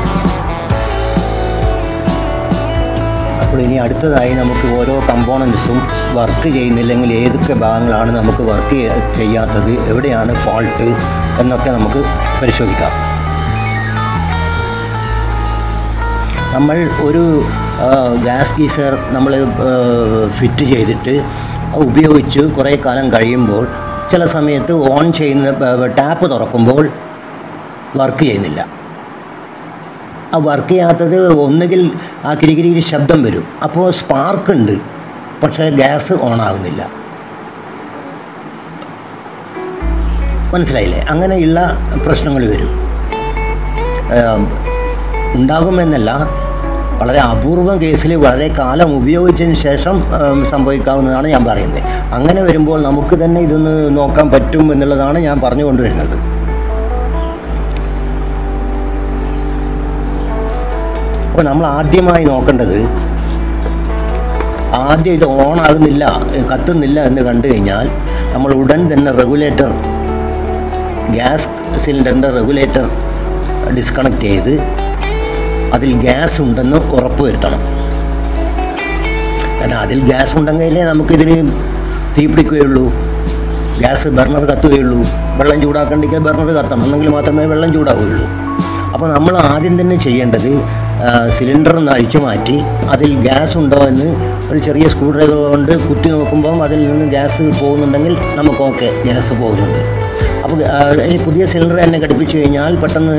അപ്പോൾ ഇനി അടുത്തതായി നമുക്ക് ഓരോ കമ്പോണൻറ്റ്സും വർക്ക് ചെയ്യുന്നില്ലെങ്കിൽ ഏതൊക്കെ ഭാഗങ്ങളാണ് നമുക്ക് വർക്ക് ചെയ്യാത്തത്, എവിടെയാണ് ഫോൾട്ട് എന്നൊക്കെ നമുക്ക് പരിശോധിക്കാം. നമ്മൾ ഒരു ഗ്യാസ് ഗീസർ നമ്മൾ ഫിറ്റ് ചെയ്തിട്ട് ഉപയോഗിച്ച് കുറേ കാലം കഴിയുമ്പോൾ ചില സമയത്ത് ഓൺ ചെയ്യുന്ന ടാപ്പ് തുറക്കുമ്പോൾ വർക്ക് ചെയ്യുന്നില്ല. ആ വർക്ക് ചെയ്യാത്തത് ഒന്നുകിൽ ആ കിരികിരി ശബ്ദം വരും, അപ്പോൾ സ്പാർക്ക് ഉണ്ട്, പക്ഷേ ഗ്യാസ് ഓൺ ആകുന്നില്ല. മനസ്സിലായില്ലേ? അങ്ങനെയുള്ള പ്രശ്നങ്ങൾ വരും. ഉണ്ടാകുമെന്നല്ല, വളരെ അപൂർവം കേസിൽ വളരെ കാലം ഉപയോഗിച്ചതിന് ശേഷം സംഭവിക്കാവുന്നതാണ് ഞാൻ പറയുന്നത്. അങ്ങനെ വരുമ്പോൾ നമുക്ക് തന്നെ ഇതൊന്ന് നോക്കാൻ പറ്റും എന്നുള്ളതാണ് ഞാൻ പറഞ്ഞു കൊണ്ടുവരുന്നത്. അപ്പോൾ നമ്മൾ ആദ്യമായി നോക്കേണ്ടത്, ആദ്യം ഇത് ഓൺ ആകുന്നില്ല, കത്തുന്നില്ല എന്ന് കണ്ടു കഴിഞ്ഞാൽ നമ്മൾ ഉടൻ തന്നെ റെഗുലേറ്റർ, ഗ്യാസ് സിലിണ്ടറിൻ്റെ റെഗുലേറ്റർ ഡിസ്കണക്ട് ചെയ്ത് അതിൽ ഗ്യാസ് ഉണ്ടെന്ന് ഉറപ്പ് വരുത്തണം. കാരണം അതിൽ ഗ്യാസ് ഉണ്ടെങ്കിലേ നമുക്കിതിന് തീ പിടിക്കുകയുള്ളൂ, ഗ്യാസ് ബർണർ കത്തുകയുള്ളൂ. വെള്ളം ചൂടാക്കണ്ടെങ്കിൽ ബർണർ കത്തണം, എന്നെങ്കിൽ മാത്രമേ വെള്ളം ചൂടാവുകയുള്ളൂ. അപ്പോൾ നമ്മൾ ആദ്യം തന്നെ ചെയ്യേണ്ടത് സിലിണ്ടർ ഒന്ന് അഴിച്ചു മാറ്റി അതിൽ ഗ്യാസ് ഉണ്ടോ എന്ന് ഒരു ചെറിയ സ്ക്രൂ ഡ്രൈവർ കൊണ്ട് കുത്തി നോക്കുമ്പം അതിൽ നിന്ന് ഗ്യാസ് പോകുന്നുണ്ടെങ്കിൽ നമുക്ക് ഓക്കെ, ഗ്യാസ് പോകുന്നുണ്ട്. അപ്പോൾ ഇനി പുതിയ സിലിണ്ടർ തന്നെ ഘടിപ്പിച്ച് കഴിഞ്ഞാൽ പെട്ടെന്ന്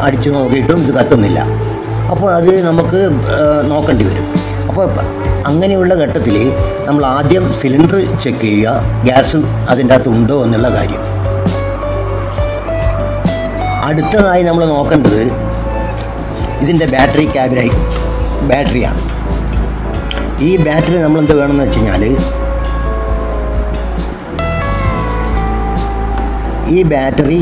അടിച്ചു നോക്കിയിട്ടും ഇത് കത്തുന്നില്ല. അപ്പോൾ അത് നമുക്ക് നോക്കേണ്ടി വരും. അപ്പോൾ അങ്ങനെയുള്ള ഘട്ടത്തിൽ നമ്മൾ ആദ്യം സിലിണ്ടർ ചെക്ക് ചെയ്യുക, ഗ്യാസ് അതിൻ്റെ അകത്ത് ഉണ്ടോ എന്നുള്ള കാര്യം. അടുത്തതായി നമ്മൾ നോക്കേണ്ടത് ഇതിൻ്റെ ബാറ്ററിയാണ്. ഈ ബാറ്ററി നമ്മളെന്ത് വേണമെന്ന് വെച്ച് കഴിഞ്ഞാൽ, ഈ ബാറ്ററി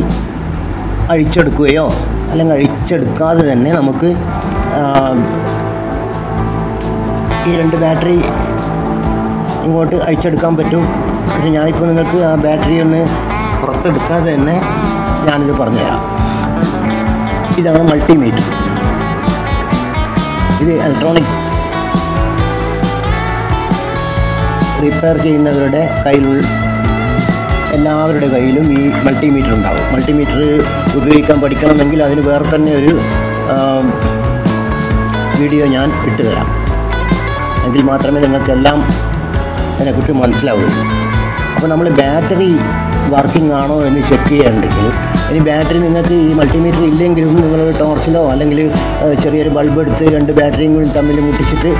അഴിച്ചെടുക്കുകയോ അല്ലെങ്കിൽ അഴിച്ചെടുക്കാതെ തന്നെ നമുക്ക് ഈ രണ്ട് ബാറ്ററി ഇങ്ങോട്ട് അഴിച്ചെടുക്കാൻ പറ്റും. പക്ഷേ ഞാനിപ്പോൾ നിങ്ങൾക്ക് ആ ബാറ്ററി ഒന്ന് പുറത്തെടുക്കാതെ തന്നെ ഞാനിത് പറഞ്ഞുതരാം. ഇതാണ് മൾട്ടിമീറ്റർ. ഇത് ഇലക്ട്രോണിക് റിപ്പയർ ചെയ്യുന്നവരുടെ എല്ലാവരുടെ കയ്യിലും ഈ മൾട്ടിമീറ്റർ ഉണ്ടാകും. മൾട്ടിമീറ്റർ ഉപയോഗിക്കാൻ പഠിക്കണമെങ്കിൽ അതിന് വേറെ തന്നെ ഒരു വീഡിയോ ഞാൻ ഇട്ടുതരാം. എങ്കിൽ മാത്രമേ നിങ്ങൾക്കെല്ലാം അതിനെക്കുറിച്ച് മനസ്സിലാവുള്ളൂ. അപ്പോൾ നമ്മൾ ബാറ്ററി വർക്കിംഗ് ആണോ എന്ന് ചെക്ക് ചെയ്യാനുണ്ടെങ്കിൽ, ഇനി ബാറ്ററി നിങ്ങൾക്ക് ഈ മൾട്ടിമീറ്റർ ഇല്ലെങ്കിലും നിങ്ങൾ ടോർച്ചിലോ അല്ലെങ്കിൽ ചെറിയൊരു ബൾബ് എടുത്ത് രണ്ട് ബാറ്ററിയും കൂടി തമ്മിൽ മുട്ടിച്ചിട്ട്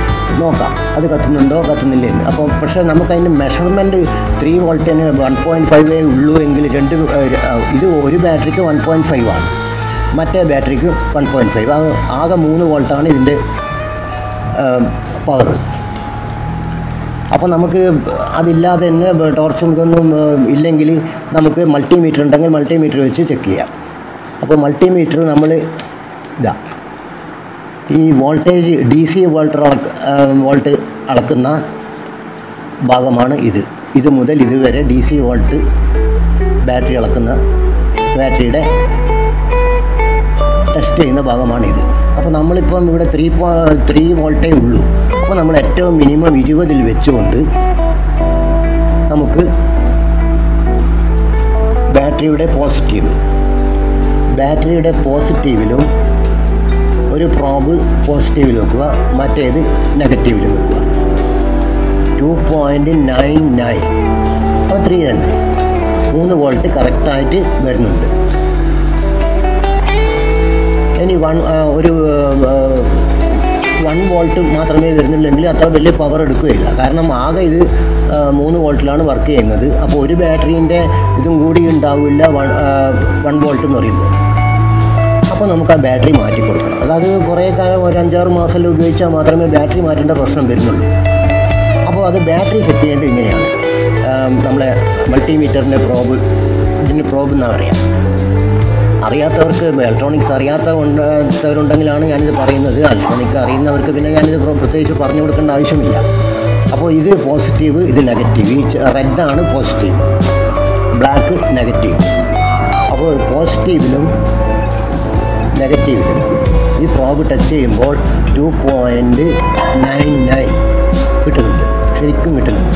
നോക്കാം അത് കത്തുന്നുണ്ടോ കത്തുന്നില്ലേ എന്ന്. അപ്പോൾ പക്ഷേ നമുക്കതിൻ്റെ മെഷർമെൻറ്റ് 3 വോൾട്ടിന് 1.5 ഉള്ളൂ എങ്കിൽ ഇത് ഒരു ബാറ്ററിക്ക് 1.5 ആണ്, മറ്റേ ബാറ്ററിക്ക് 1.5. ആകെ 3 വോൾട്ടാണ് ഇതിൻ്റെ പവർ. അപ്പോൾ നമുക്ക് അതില്ലാതെ തന്നെ ടോർച്ചും ഇതൊന്നും ഇല്ലെങ്കിൽ നമുക്ക് മൾട്ടിമീറ്റർ ഉണ്ടെങ്കിൽ മൾട്ടിമീറ്റർ വെച്ച് ചെക്ക് ചെയ്യാം. അപ്പോൾ മൾട്ടിമീറ്റർ നമ്മൾ ഈ വോൾട്ടേജ് DC വോൾട്ട് അളക്കുന്ന ഭാഗമാണ് ഇത്. ഇത് മുതൽ ഇതുവരെ DC വോൾട്ട് ബാറ്ററി അളക്കുന്ന ബാറ്ററിയുടെ ടെസ്റ്റ് ചെയ്യുന്ന ഭാഗമാണിത്. അപ്പോൾ നമ്മളിപ്പം ഇവിടെ 3 വോൾട്ടേ ഉള്ളൂ. അപ്പോൾ നമ്മൾ ഏറ്റവും മിനിമം 20 വെച്ചുകൊണ്ട് നമുക്ക് ബാറ്ററിയുടെ പോസിറ്റീവിലും ഒരു പ്രോബ് പോസിറ്റീവിൽ വെക്കുക, മറ്റേത് നെഗറ്റീവിലും വെക്കുക. 2.99 അപ്പോൾ 3 തന്നെ 3 വോൾട്ട് കറക്റ്റായിട്ട് വരുന്നുണ്ട്. ഇനി 1 വോൾട്ട് മാത്രമേ വരുന്നുള്ളെങ്കിൽ അത്ര വലിയ പവർ എടുക്കുകയില്ല. കാരണം ആകെ ഇത് 3 വോൾട്ടിലാണ് വർക്ക് ചെയ്യുന്നത്. അപ്പോൾ ഒരു ബാറ്ററീൻ്റെ ഇതും കൂടി ഉണ്ടാവില്ല 1 വോൾട്ട് എന്ന് പറയുമ്പോൾ. അപ്പോൾ നമുക്ക് ആ ബാറ്ററി മാറ്റി കൊടുക്കണം. അതായത് കുറേ കാലം ഒരു 5-6 മാസം ഉപയോഗിച്ചാൽ മാത്രമേ ബാറ്ററി മാറ്റേണ്ട പ്രശ്നം വരുന്നുള്ളൂ. അപ്പോൾ അത് ബാറ്ററി സെറ്റ് ചെയ്യേണ്ടത് ഇങ്ങനെയാണ്. നമ്മളെ മൾട്ടിമീറ്ററിൻ്റെ ഇതിന് പ്രോബ് എന്നാണ് അറിയാം. അറിയാത്തവർക്ക് ഇലക്ട്രോണിക്സ് അറിയാത്തവരുണ്ടെങ്കിലാണ് ഞാനിത് പറയുന്നത്. ഇലക്ട്രോണിക്സ് അറിയുന്നവർക്ക് പിന്നെ ഞാനിത് പ്രത്യേകിച്ച് പറഞ്ഞു കൊടുക്കേണ്ട ആവശ്യമില്ല. അപ്പോൾ ഇത് പോസിറ്റീവ്, ഇത് നെഗറ്റീവ്. ഈ റെഡാണ് പോസിറ്റീവ്, ബ്ലാക്ക് നെഗറ്റീവ്. അപ്പോൾ പോസിറ്റീവിലും നെഗറ്റീവിലും ഈ പ്രോബ് ടച്ച് ചെയ്യുമ്പോൾ 2.99 കിട്ടുന്നുണ്ട്, ശരിക്കും കിട്ടുന്നുണ്ട്.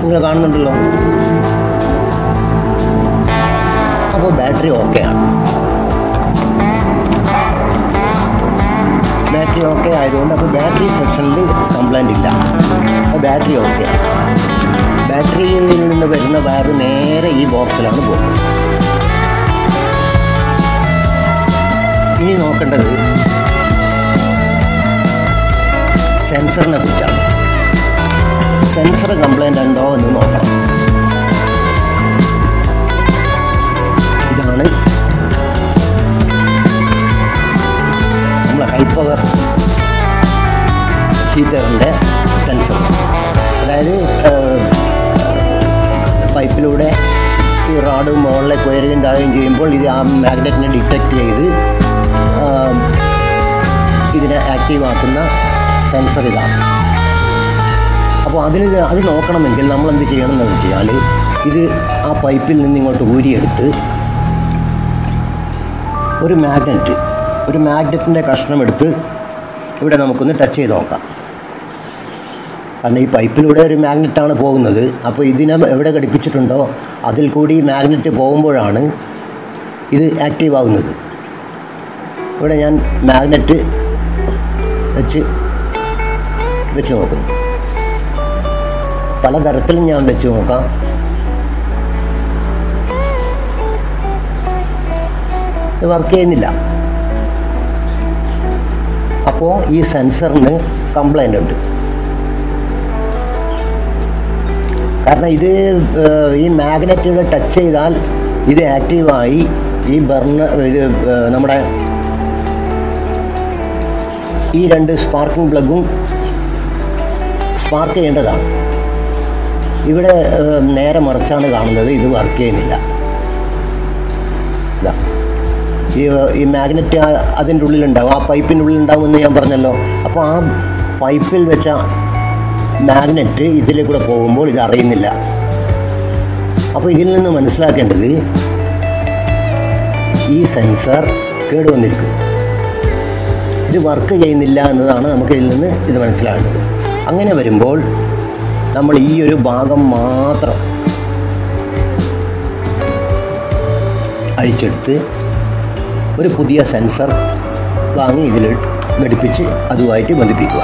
നിങ്ങൾ കാണുന്നുണ്ടല്ലോ. അപ്പോൾ ബാറ്ററി ഓക്കെയാണ്. ബാറ്ററി ഓക്കെ ആയതുകൊണ്ട് അപ്പോൾ ബാറ്ററി സെക്ഷനിൽ കംപ്ലൈൻ്റ് ഇല്ല. അപ്പോൾ ബാറ്ററി ഓക്കെയാണ്. ബാറ്ററിയിൽ നിന്ന് വരുന്ന വയർ നേരെ ഈ ബോക്സിലാണ് പോകുന്നത്. ഇനി നോക്കേണ്ടത് സെൻസറിനെ കുറിച്ചാണ്. സെൻസർ കംപ്ലൈൻ്റ് ഉണ്ടോ എന്ന് നോക്കണം. ഇതാണ് നമ്മൾ ഹൈ പവർ ഹീറ്ററിൻ്റെ സെൻസർ. അതായത് പൈപ്പിലൂടെ ഈ റോഡ് മുകളിലേക്ക് ഉയരുകയും താഴുകയും ചെയ്യുമ്പോൾ ഇത് ആ മാഗ്നറ്റിനെ ഡിറ്റക്റ്റ് ചെയ്ത് ഇതിനെ ആക്റ്റീവാക്കുന്ന സെൻസർ ഇതാണ്. അപ്പോൾ അത് നോക്കണമെങ്കിൽ നമ്മൾ എന്ത് ചെയ്യണമെന്ന് വെച്ചാൽ ഇത് ആ പൈപ്പിൽ നിന്ന് ഇങ്ങോട്ട് ഊരിയെടുത്ത് ഒരു മാഗ്നറ്റിൻ്റെ കഷ്ണം എടുത്ത് ഇവിടെ നമുക്കൊന്ന് ടച്ച് ചെയ്ത് നോക്കാം. കാരണം ഈ പൈപ്പിലൂടെ ഒരു മാഗ്നറ്റാണ് പോകുന്നത്. അപ്പോൾ ഇതിനെ എവിടെ ഘടിപ്പിച്ചിട്ടുണ്ടോ അതിൽ കൂടി മാഗ്നറ്റ് പോകുമ്പോഴാണ് ഇത് ആക്റ്റീവ് ആകുന്നത്. ഇവിടെ ഞാൻ മാഗ്നറ്റ് വെച്ച് നോക്കുന്നു. പലതരത്തിലും ഞാൻ വെച്ച് നോക്കാം. ഇത് വർക്ക് ചെയ്യുന്നില്ല. അപ്പോൾ ഈ സെൻസറിന് കംപ്ലൈൻ്റ് ഉണ്ട്. കാരണം ഇത് ഈ മാഗ്നറ്റിനെ ടച്ച് ചെയ്താൽ ഇത് ആക്റ്റീവായി ഈ ഇത് നമ്മുടെ ഈ 2 സ്പാർക്കിംഗ് പ്ലഗും സ്പാർക്ക് ചെയ്യേണ്ടതാണ്. ഇവിടെ നേരെ മറിച്ചാണ് കാണുന്നത്. ഇത് വർക്ക് ചെയ്യുന്നില്ല. ഈ മാഗ്നറ്റ് അതിൻ്റെ ഉള്ളിലുണ്ടാവും, ആ പൈപ്പിൻ്റെ ഉള്ളിലുണ്ടാവുമെന്ന് ഞാൻ പറഞ്ഞല്ലോ. അപ്പോൾ ആ പൈപ്പിൽ വെച്ച മാഗ്നറ്റ് ഇതിലെ കൂടെ പോകുമ്പോൾ ഇത് അറിയുന്നില്ല. അപ്പോൾ ഇതിൽ നിന്ന് മനസ്സിലാക്കേണ്ടത് ഈ സെൻസർ കേടുവന്നിരിക്കും, ഇത് വർക്ക് ചെയ്യുന്നില്ല എന്നതാണ് നമുക്ക് ഇതിൽ നിന്ന് ഇത് മനസ്സിലാക്കേണ്ടത്. അങ്ങനെ വരുമ്പോൾ നമ്മൾ ഈ ഒരു ഭാഗം മാത്രം അഴിച്ചെടുത്ത് ഒരു പുതിയ സെൻസർ വാങ്ങി ഇതിൽ ഘടിപ്പിച്ച് അതുമായിട്ട് ബന്ധിപ്പിക്കുക.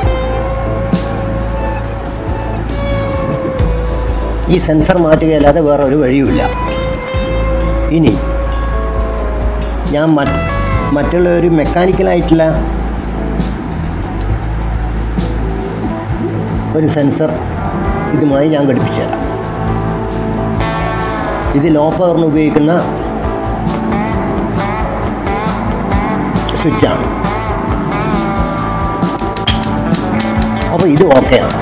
ഈ സെൻസർ മാറ്റുകയല്ലാതെ വേറെ ഒരു വഴിയുമില്ല. ഇനി ഞാൻ മറ്റുള്ള ഒരു മെക്കാനിക്കലായിട്ടുള്ള ഒരു സെൻസർ ഇതുമായി ഞാൻ ഘടിപ്പിച്ചു തരാം. ഇത് ലോ പവറിന് ഉപയോഗിക്കുന്ന സ്വിച്ചാണ്. അപ്പോൾ ഇത് ഓക്കെയാണ്.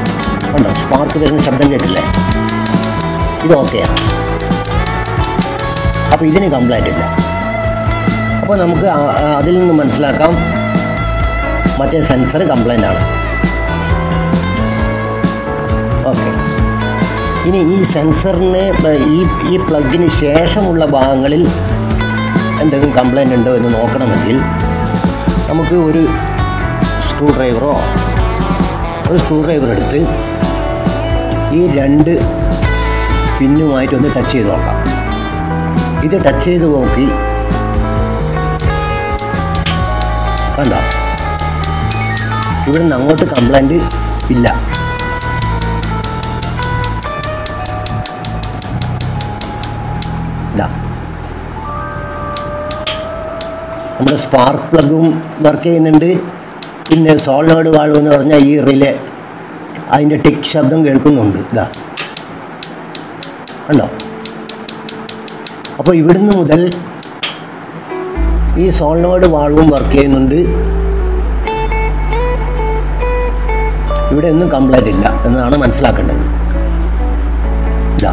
കണ്ടോ, സ്പാർക്ക് വരുന്ന ശബ്ദം കേട്ടില്ലേ? ഇത് ഓക്കെയാണ്. അപ്പോൾ ഇതിന് കംപ്ലൈൻ്റ് ഇല്ല. അപ്പോൾ നമുക്ക് അതിൽ നിന്ന് മനസ്സിലാക്കാം മറ്റേ സെൻസർ കംപ്ലൈൻ്റ് ആണ്. ഓക്കെ. ഇനി ഈ സെൻസറിന് ഈ പ്ലഗിന് ശേഷമുള്ള ഭാഗങ്ങളിൽ എന്തെങ്കിലും കംപ്ലൈൻ്റ് ഉണ്ടോ എന്ന് നോക്കണമെങ്കിൽ നമുക്ക് ഒരു സ്ക്രൂ ഡ്രൈവർ എടുത്ത് ഈ 2 പിന്നുമായിട്ടൊന്ന് ടച്ച് ചെയ്ത് നോക്കാം. ഇത് ടച്ച് ചെയ്ത് നോക്കി കണ്ടോ, ഇവിടെ നിന്ന് അങ്ങോട്ട് കംപ്ലൈൻറ്റ് ഇല്ല. ഇതാ നമ്മുടെ സ്പാർക്ക് പ്ലഗും വർക്ക് ചെയ്യുന്നുണ്ട്. പിന്നെ സോളിനോയിഡ് വാൾവ് എന്ന് പറഞ്ഞാൽ ഈ റിലേ അതിൻ്റെ ടിക്ക് ശബ്ദം കേൾക്കുന്നുണ്ട്. ഇതാ കണ്ടോ. അപ്പോൾ ഇവിടുന്ന് മുതൽ ഈ സോളിനോയിഡ് വാൾവും വർക്ക് ചെയ്യുന്നുണ്ട്. ഇവിടെ ഒന്നും കംപ്ലൈൻ്റ് ഇല്ല എന്നാണ് മനസ്സിലാക്കേണ്ടത്. ഇതാ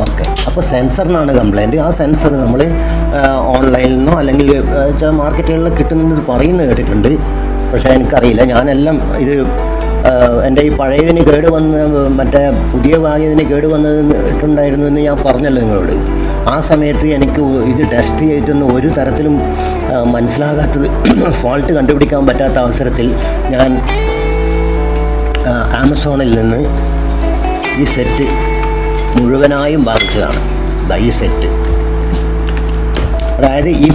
ഓക്കെ. അപ്പോൾ സെൻസറിനാണ് കംപ്ലൈൻറ്റ്. ആ സെൻസർ നമ്മൾ ഓൺലൈനിൽ നിന്നോ അല്ലെങ്കിൽ മാർക്കറ്റുകളിൽ കിട്ടുന്നത് പറയുന്നത് കേട്ടിട്ടുണ്ട്. പക്ഷേ എനിക്കറിയില്ല. ഞാനെല്ലാം ഇത് എൻ്റെ ഈ പഴയതിന് കേടുവന്ന് മറ്റേ പുതിയ വാങ്ങിയതിന് കേടുവന്നിട്ടുണ്ടായിരുന്നു എന്ന് ഞാൻ പറഞ്ഞല്ലോ നിങ്ങളോട്. ആ സമയത്ത് എനിക്ക് ഇത് ടെസ്റ്റ് ചെയ്തിട്ടൊന്നും ഒരു തരത്തിലും മനസ്സിലാകാത്തത്, ഫോൾട്ട് കണ്ടുപിടിക്കാൻ പറ്റാത്ത അവസരത്തിൽ ഞാൻ ആമസോണിൽ നിന്ന് ഈ സെറ്റ് മുഴുവനായും വാങ്ങിച്ചതാണ്. ഈ സെറ്റ്, അതായത് ഈ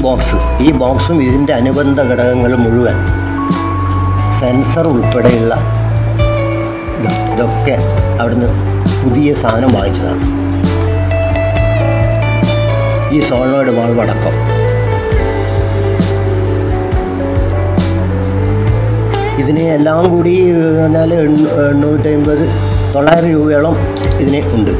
ബോക്സും ഇതിൻ്റെ അനുബന്ധ ഘടകങ്ങൾ മുഴുവൻ, സെൻസർ ഉൾപ്പെടെയുള്ള ഇതൊക്കെ അവിടുന്ന് പുതിയ സാധനം വാങ്ങിച്ചതാണ്. ഈ സോളിനോയിഡ് വാൾവ് അടക്കം. ഇതിന് എല്ലാം കൂടി പറഞ്ഞാൽ 850-900 രൂപയോളം ഇതിന് ഉണ്ട്.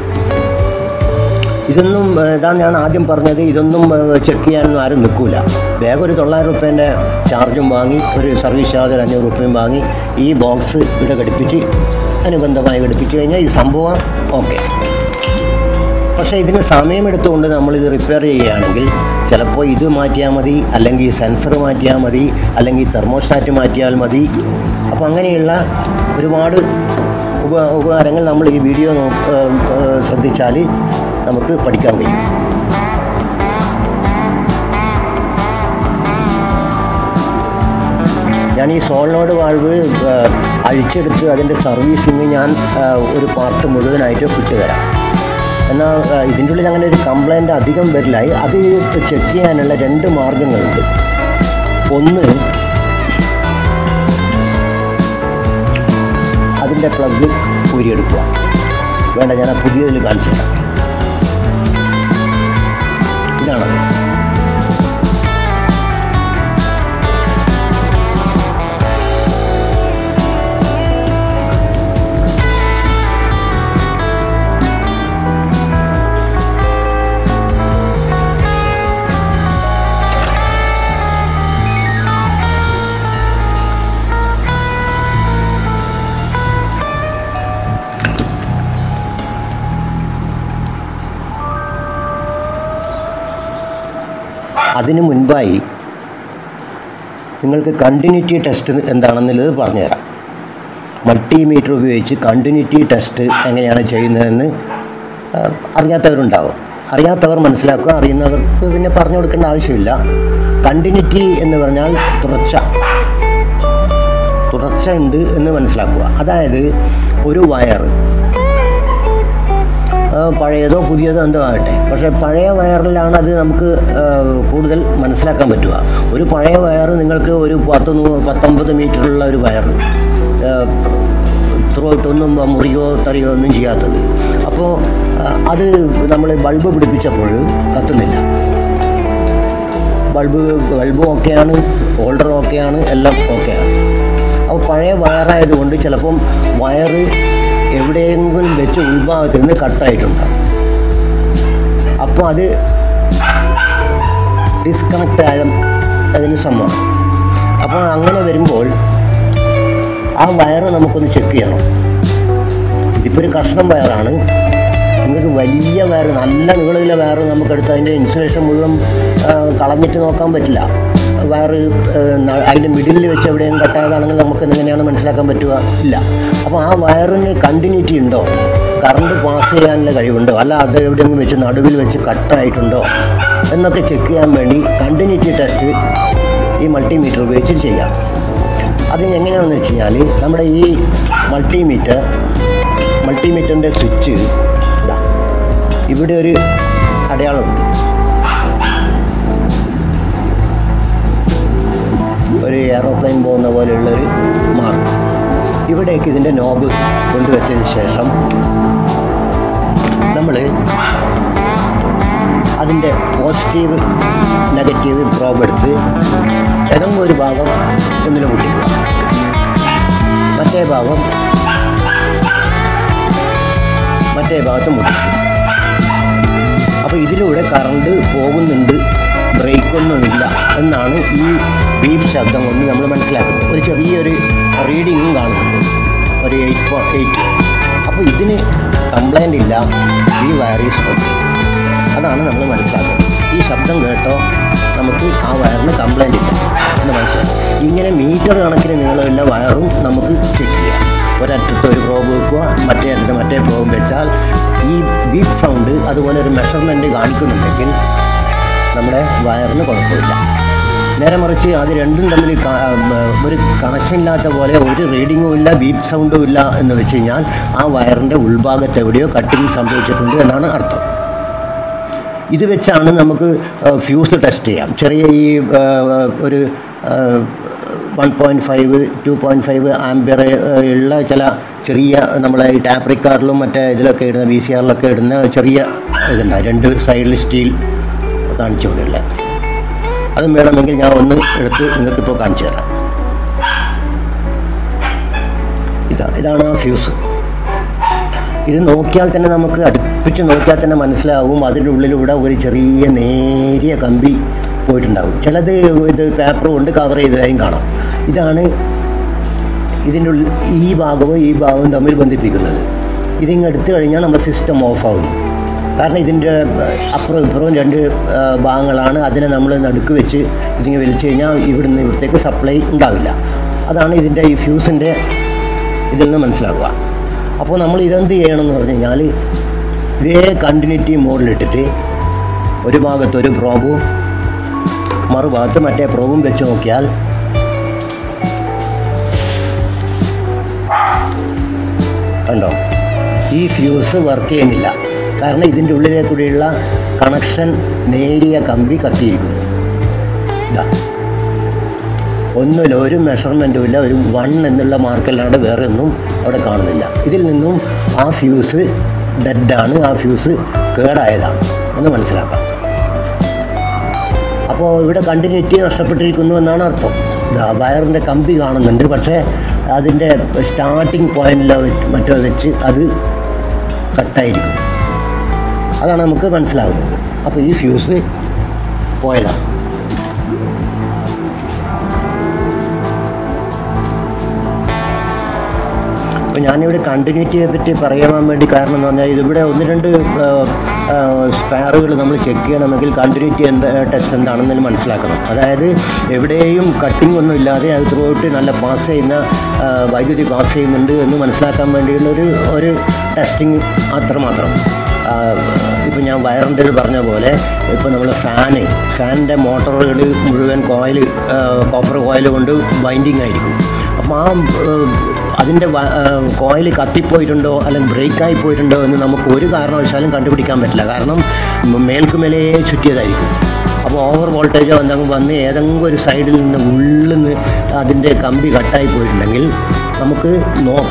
ഇതൊന്നും ഇതാണ് ഞാൻ ആദ്യം പറഞ്ഞത്, ഇതൊന്നും ചെക്ക് ചെയ്യാനൊന്നും ആരും നിൽക്കില്ല. വേഗം ഒരു 900 രൂപേൻ്റെ ചാർജും വാങ്ങി, ഒരു സർവീസ് ചാർജ് 500 രൂപയും വാങ്ങി ഈ ബോക്സ് ഇവിടെ ഘടിപ്പിച്ച് അനുബന്ധമായി ഘടിപ്പിച്ച് കഴിഞ്ഞാൽ ഈ സംഭവം ഓക്കെ. പക്ഷേ ഇതിന് സമയമെടുത്തുകൊണ്ട് നമ്മളിത് റിപ്പയർ ചെയ്യുകയാണെങ്കിൽ ചിലപ്പോൾ ഇത് മാറ്റിയാൽ മതി, അല്ലെങ്കിൽ സെൻസർ മാറ്റിയാൽ മതി, അല്ലെങ്കിൽ തെർമോസ്റ്റാറ്റ് മാറ്റിയാൽ മതി. അപ്പോൾ അങ്ങനെയുള്ള ഒരുപാട് ഉപകാരങ്ങൾ നമ്മൾ ഈ വീഡിയോ ശ്രദ്ധിച്ചാൽ നമുക്ക് പഠിക്കാൻ കഴിയും. ഞാൻ ഈ സോളിനോയിഡ് വാൾവ് അഴിച്ചെടുത്ത് അതിൻ്റെ സർവീസിങ് ഞാൻ ഒരു പാർട്ട് മുഴുവനായിട്ട് ഇട്ടുതരാം. എന്നാൽ ഇതിൻ്റെ ഉള്ളിൽ അങ്ങനെ ഒരു കംപ്ലൈൻറ്റ് അധികം വരില്ല. അത് ചെക്ക് ചെയ്യാനുള്ള 2 മാർഗങ്ങളുണ്ട്. ഒന്ന്, അതിൻ്റെ പ്ലഗ് ഊരിയെടുക്കുക. വേണ്ട, ഞാൻ ആ പുതിയതിൽ കാണിച്ചു തരാം. ഇതാണ്. അതിന് മുൻപായി നിങ്ങൾക്ക് കണ്ടിന്യൂറ്റി ടെസ്റ്റ് എന്താണെന്നുള്ളത് പറഞ്ഞുതരാം. മൾട്ടിമീറ്റർ ഉപയോഗിച്ച് കണ്ടിന്യൂറ്റി ടെസ്റ്റ് എങ്ങനെയാണ് ചെയ്യുന്നതെന്ന് അറിയാത്തവരുണ്ടാകും. അറിയാത്തവർ മനസ്സിലാക്കുക, അറിയുന്നവർക്ക് പിന്നെ പറഞ്ഞു കൊടുക്കേണ്ട ആവശ്യമില്ല. കണ്ടിന്യൂറ്റി എന്ന് പറഞ്ഞാൽ തുടർച്ച ഉണ്ട് എന്ന് മനസ്സിലാക്കുക. അതായത് ഒരു വയർ പഴയതോ പുതിയതോ എന്തോ ആകട്ടെ, പക്ഷേ പഴയ വയറിലാണ് അത് നമുക്ക് കൂടുതൽ മനസ്സിലാക്കാൻ പറ്റുക. ഒരു പഴയ വയർ നിങ്ങൾക്ക് ഒരു 10-19 മീറ്ററുള്ള ഒരു വയർ ത്രൂട്ടൊന്നും മുറിയോ തറിയോ ഒന്നും ചെയ്യാത്തത്. അപ്പോൾ അത് നമ്മൾ ബൾബ് പിടിപ്പിച്ചപ്പോൾ കത്തുന്നില്ല. ബൾബും ഓക്കെയാണ്, ഹോൾഡറും ഓക്കെയാണ്, എല്ലാം ഓക്കെയാണ്. അപ്പോൾ പഴയ വയറായതുകൊണ്ട് ചിലപ്പം വയറ് എവിടെയെങ്കിലും വെച്ച് ഉൾഭാഗത്ത് നിന്ന് കട്ടായിട്ടുണ്ടാകും. അപ്പോൾ അത് ഡിസ്കണക്റ്റ് അതിന് സംഭവം. അപ്പോൾ അങ്ങനെ വരുമ്പോൾ ആ വയറ് നമുക്കൊന്ന് ചെക്ക് ചെയ്യണം. ഇതിപ്പോൾ ഒരു കഷ്ണം വയറാണ്. നിങ്ങൾക്ക് വലിയ വയർ, നല്ല നീളമുള്ള വയർ നമുക്കെടുത്ത് അതിൻ്റെ ഇൻസുലേഷൻ മുഴുവൻ കളഞ്ഞിട്ട് നോക്കാൻ പറ്റില്ല. വയർ അതിൻ്റെ മിഡിലിൽ വെച്ച് എവിടെയും കട്ടായതാണെങ്കിൽ നമുക്ക് എങ്ങനെയാണ് മനസ്സിലാക്കാൻ പറ്റുക? ഇല്ല. അപ്പോൾ ആ വയറിന് കണ്ടിന്യൂറ്റി ഉണ്ടോ കറണ്ട് പാസ് ചെയ്യാനുള്ള കഴിവുണ്ടോ, അല്ല അത് എവിടെയെങ്കിലും വെച്ച് നടുവിൽ വെച്ച് കട്ടായിട്ടുണ്ടോ എന്നൊക്കെ ചെക്ക് ചെയ്യാൻ വേണ്ടി കണ്ടിന്യൂറ്റി ടെസ്റ്റ് ഈ മൾട്ടിമീറ്റർ ഉപയോഗിച്ച് ചെയ്യാം. അത് എങ്ങനെയാണെന്ന് വെച്ച് കഴിഞ്ഞാൽ നമ്മുടെ ഈ മൾട്ടിമീറ്ററിൻ്റെ സ്വിച്ച് ഇവിടെ ഒരു അടയാളമുണ്ട്, ഒരു എയറോപ്ലെയിൻ പോകുന്ന പോലെയുള്ളൊരു മാർക്ക്. ഇവിടേക്ക് ഇതിൻ്റെ നോബ് കൊണ്ടുവച്ചതിന് ശേഷം നമ്മൾ അതിൻ്റെ പോസിറ്റീവ് നെഗറ്റീവ് പ്രോബ് എടുത്ത് ഏതെങ്കിലും ഒരു ഭാഗം ഒന്നിലും മുട്ടിക്കുക, മറ്റേ ഭാഗത്ത് മുട്ടിച്ചു. അപ്പോൾ ഇതിലൂടെ കറണ്ട് പോകുന്നുണ്ട്, ബ്രേക്കൊന്നുമില്ല എന്നാണ് ഈ ബീപ്പ് ശബ്ദം കൊണ്ട് നമ്മൾ മനസ്സിലാക്കുന്നത്. ഒരു ചെറിയൊരു റീഡിങ്ങും കാണുന്നുണ്ട്, ഒരു 8.8. അപ്പോൾ ഇതിന് കംപ്ലൈൻ്റ് ഇല്ല, ഈ വയർ ഈസ് ഓക്കെ. അതാണ് നമ്മൾ മനസ്സിലാക്കുന്നത്. ഈ ശബ്ദം കേട്ടോ നമുക്ക് ആ വയറിന് കംപ്ലൈൻ്റ് ഇല്ല എന്ന് മനസ്സിലാക്കും. ഇങ്ങനെ മീറ്റർ കണക്കിന് നീളമുള്ള വയറും നമുക്ക് ചെക്ക് ചെയ്യാം. ഒരറ്റത്ത് ഒരു പ്രോബ് വെക്കുക, മറ്റേ അറ്റത്ത് മറ്റേ പ്രോബ് വെച്ചാൽ ഈ ബീപ്പ് സൗണ്ട് അതുപോലെ ഒരു മെഷർമെൻറ്റ് കാണിക്കുന്നുണ്ടെങ്കിൽ നമ്മുടെ വയറിന് കുഴപ്പമില്ല. നേരെ മറിച്ച് അത് രണ്ടും തമ്മിൽ ഒരു കണക്ഷൻ ഇല്ലാത്ത പോലെ ഒരു റീഡിങ്ങും ഇല്ല, ബീപ്പ് സൗണ്ടും ഇല്ല എന്ന് വെച്ച് കഴിഞ്ഞാൽ ആ വയറിൻ്റെ ഉൾഭാഗത്ത് എവിടെയോ കട്ടിങ് സംഭവിച്ചിട്ടുണ്ട് എന്നാണ് അർത്ഥം. ഇത് വെച്ചാണ് നമുക്ക് ഫ്യൂസ് ടെസ്റ്റ് ചെയ്യാം. ചെറിയ ഈ ഒരു 1.5 2.5 ആംപിയർ ഉള്ള ചെറിയ നമ്മളെ ഈ ടാപ്പ് റിക്കാർഡിലും മറ്റേ ഇതിലൊക്കെ ഇടുന്ന VCRലൊക്കെ ഇടുന്ന ചെറിയ ഇതുണ്ടാകും, 2 സൈഡിൽ സ്റ്റീൽ കാണിച്ചുകൊണ്ടില്ല. അതും വേണമെങ്കിൽ ഞാൻ ഒന്ന് എടുത്ത് നിങ്ങൾക്കിപ്പോൾ കാണിച്ചു തരാം. ഇതാണ് ആ ഫ്യൂസ്. ഇത് നോക്കിയാൽ തന്നെ നമുക്ക് അടുപ്പിച്ച് നോക്കിയാൽ തന്നെ മനസ്സിലാവും അതിൻ്റെ ഉള്ളിലൂടെ ഒരു ചെറിയ നേരിയ കമ്പി പോയിട്ടുണ്ടാകും. ചിലത് ഇത് പേപ്പർ കൊണ്ട് കവർ ചെയ്തതായും കാണാം. ഇതാണ് ഇതിൻ്റെ ഉള്ളിൽ ഈ ഭാഗവും തമ്മിൽ ബന്ധിപ്പിക്കുന്നത്. ഇതിങ്ങ് എടുത്തു കഴിഞ്ഞാൽ നമ്മുടെ സിസ്റ്റം ഓഫാകും. കാരണം ഇതിൻ്റെ അപ്പുറം ഇപ്പുറവും 2 ഭാഗങ്ങളാണ്. അതിനെ നമ്മൾ നടുക്ക് വെച്ച് ഇതിങ്ങനെ വലിച്ചു കഴിഞ്ഞാൽ ഇവിടുന്ന് ഇവിടത്തേക്ക് സപ്ലൈ ഉണ്ടാവില്ല. അതാണ് ഇതിൻ്റെ ഈ ഫ്യൂസിൻ്റെ ഇതിൽ നിന്ന് മനസ്സിലാക്കുക. അപ്പോൾ നമ്മൾ ഇതെന്ത് ചെയ്യണമെന്ന് പറഞ്ഞു കഴിഞ്ഞാൽ ഇതേ കണ്ടിന്യൂറ്റി മോഡിലിട്ടിട്ട് ഒരു ഭാഗത്ത് ഒരു പ്രോബും മറുഭാഗത്ത് മറ്റേ പ്രോബും വെച്ച് നോക്കിയാൽ കണ്ടോ, ഈ ഫ്യൂസ് വർക്ക് ചെയ്യുന്നില്ല. കാരണം ഇതിൻ്റെ ഉള്ളിലേക്കൂടെയുള്ള കണക്ഷൻ നേരിയ കമ്പി കത്തിയിരിക്കുന്നു. ഒന്നുമില്ല, ഒരു മെഷർമെൻറ്റും ഇല്ല, ഒരു 1 എന്നുള്ള മാർക്കല്ലാണ്ട് വേറെ ഒന്നും അവിടെ കാണുന്നില്ല. ഇതിൽ നിന്നും ആ ഫ്യൂസ് ഡെഡാണ്, ആ ഫ്യൂസ് കേടായതാണ് എന്ന് മനസ്സിലാക്കാം. അപ്പോൾ ഇവിടെ കണ്ടിന്യൂറ്റി നഷ്ടപ്പെട്ടിരിക്കുന്നു എന്നാണ് അർത്ഥം. വയറിൻ്റെ കമ്പി കാണുന്നുണ്ട്, പക്ഷേ അതിൻ്റെ സ്റ്റാർട്ടിങ് പോയിന്റിലോ മറ്റോ വെച്ച് അത് കട്ടായിരിക്കും. അതാണ് നമുക്ക് മനസ്സിലാകുന്നത്. അപ്പോൾ ഈ ഫ്യൂസ് പോയതാണ്. അപ്പോൾ ഞാനിവിടെ കണ്ടിന്യൂറ്റിയെ പറ്റി പറയാൻ വേണ്ടി കാരണം എന്ന് പറഞ്ഞാൽ ഇതിവിടെ 1-2 സ്പെയറുകൾ നമ്മൾ ചെക്ക് ചെയ്യണമെങ്കിൽ കണ്ടിന്യൂറ്റി ടെസ്റ്റ് എന്താണെന്ന് മനസ്സിലാക്കണം. അതായത് എവിടെയും കട്ടിംഗ് ഒന്നും ഇല്ലാതെ അത് ത്രൂഔട്ട് നല്ല പാസ് ചെയ്യുന്ന വൈദ്യുതി പാസ് ചെയ്യുന്നുണ്ട് എന്ന് മനസ്സിലാക്കാൻ വേണ്ടിയുള്ള ഒരു ടെസ്റ്റിങ് അത്രമാത്രം. ഇപ്പോൾ ഞാൻ വയറിൻ്റെത് പറഞ്ഞ പോലെ ഇപ്പോൾ നമ്മൾ ഫാനിൻ്റെ മോട്ടറുകൾ മുഴുവൻ കോപ്പർ കോയിൽ കൊണ്ട് ബൈൻഡിങ് ആയിരിക്കും. അപ്പോൾ അതിൻ്റെ കോയിൽ കത്തിപ്പോയിട്ടുണ്ടോ അല്ലെങ്കിൽ ബ്രേക്കായി പോയിട്ടുണ്ടോ എന്ന് നമുക്ക് ഒരു കാരണവശാലും കണ്ടുപിടിക്കാൻ പറ്റില്ല. കാരണം മേൽക്കുമേലേ ചുറ്റിയതായിരിക്കും. അപ്പോൾ ഓവർ വോൾട്ടേജോ എന്തെങ്കിലും വന്ന് ഏതെങ്കിലും ഒരു സൈഡിൽ നിന്ന് ഉള്ളിൽ നിന്ന് അതിൻ്റെ കമ്പി കട്ടായി പോയിട്ടുണ്ടെങ്കിൽ നമുക്ക്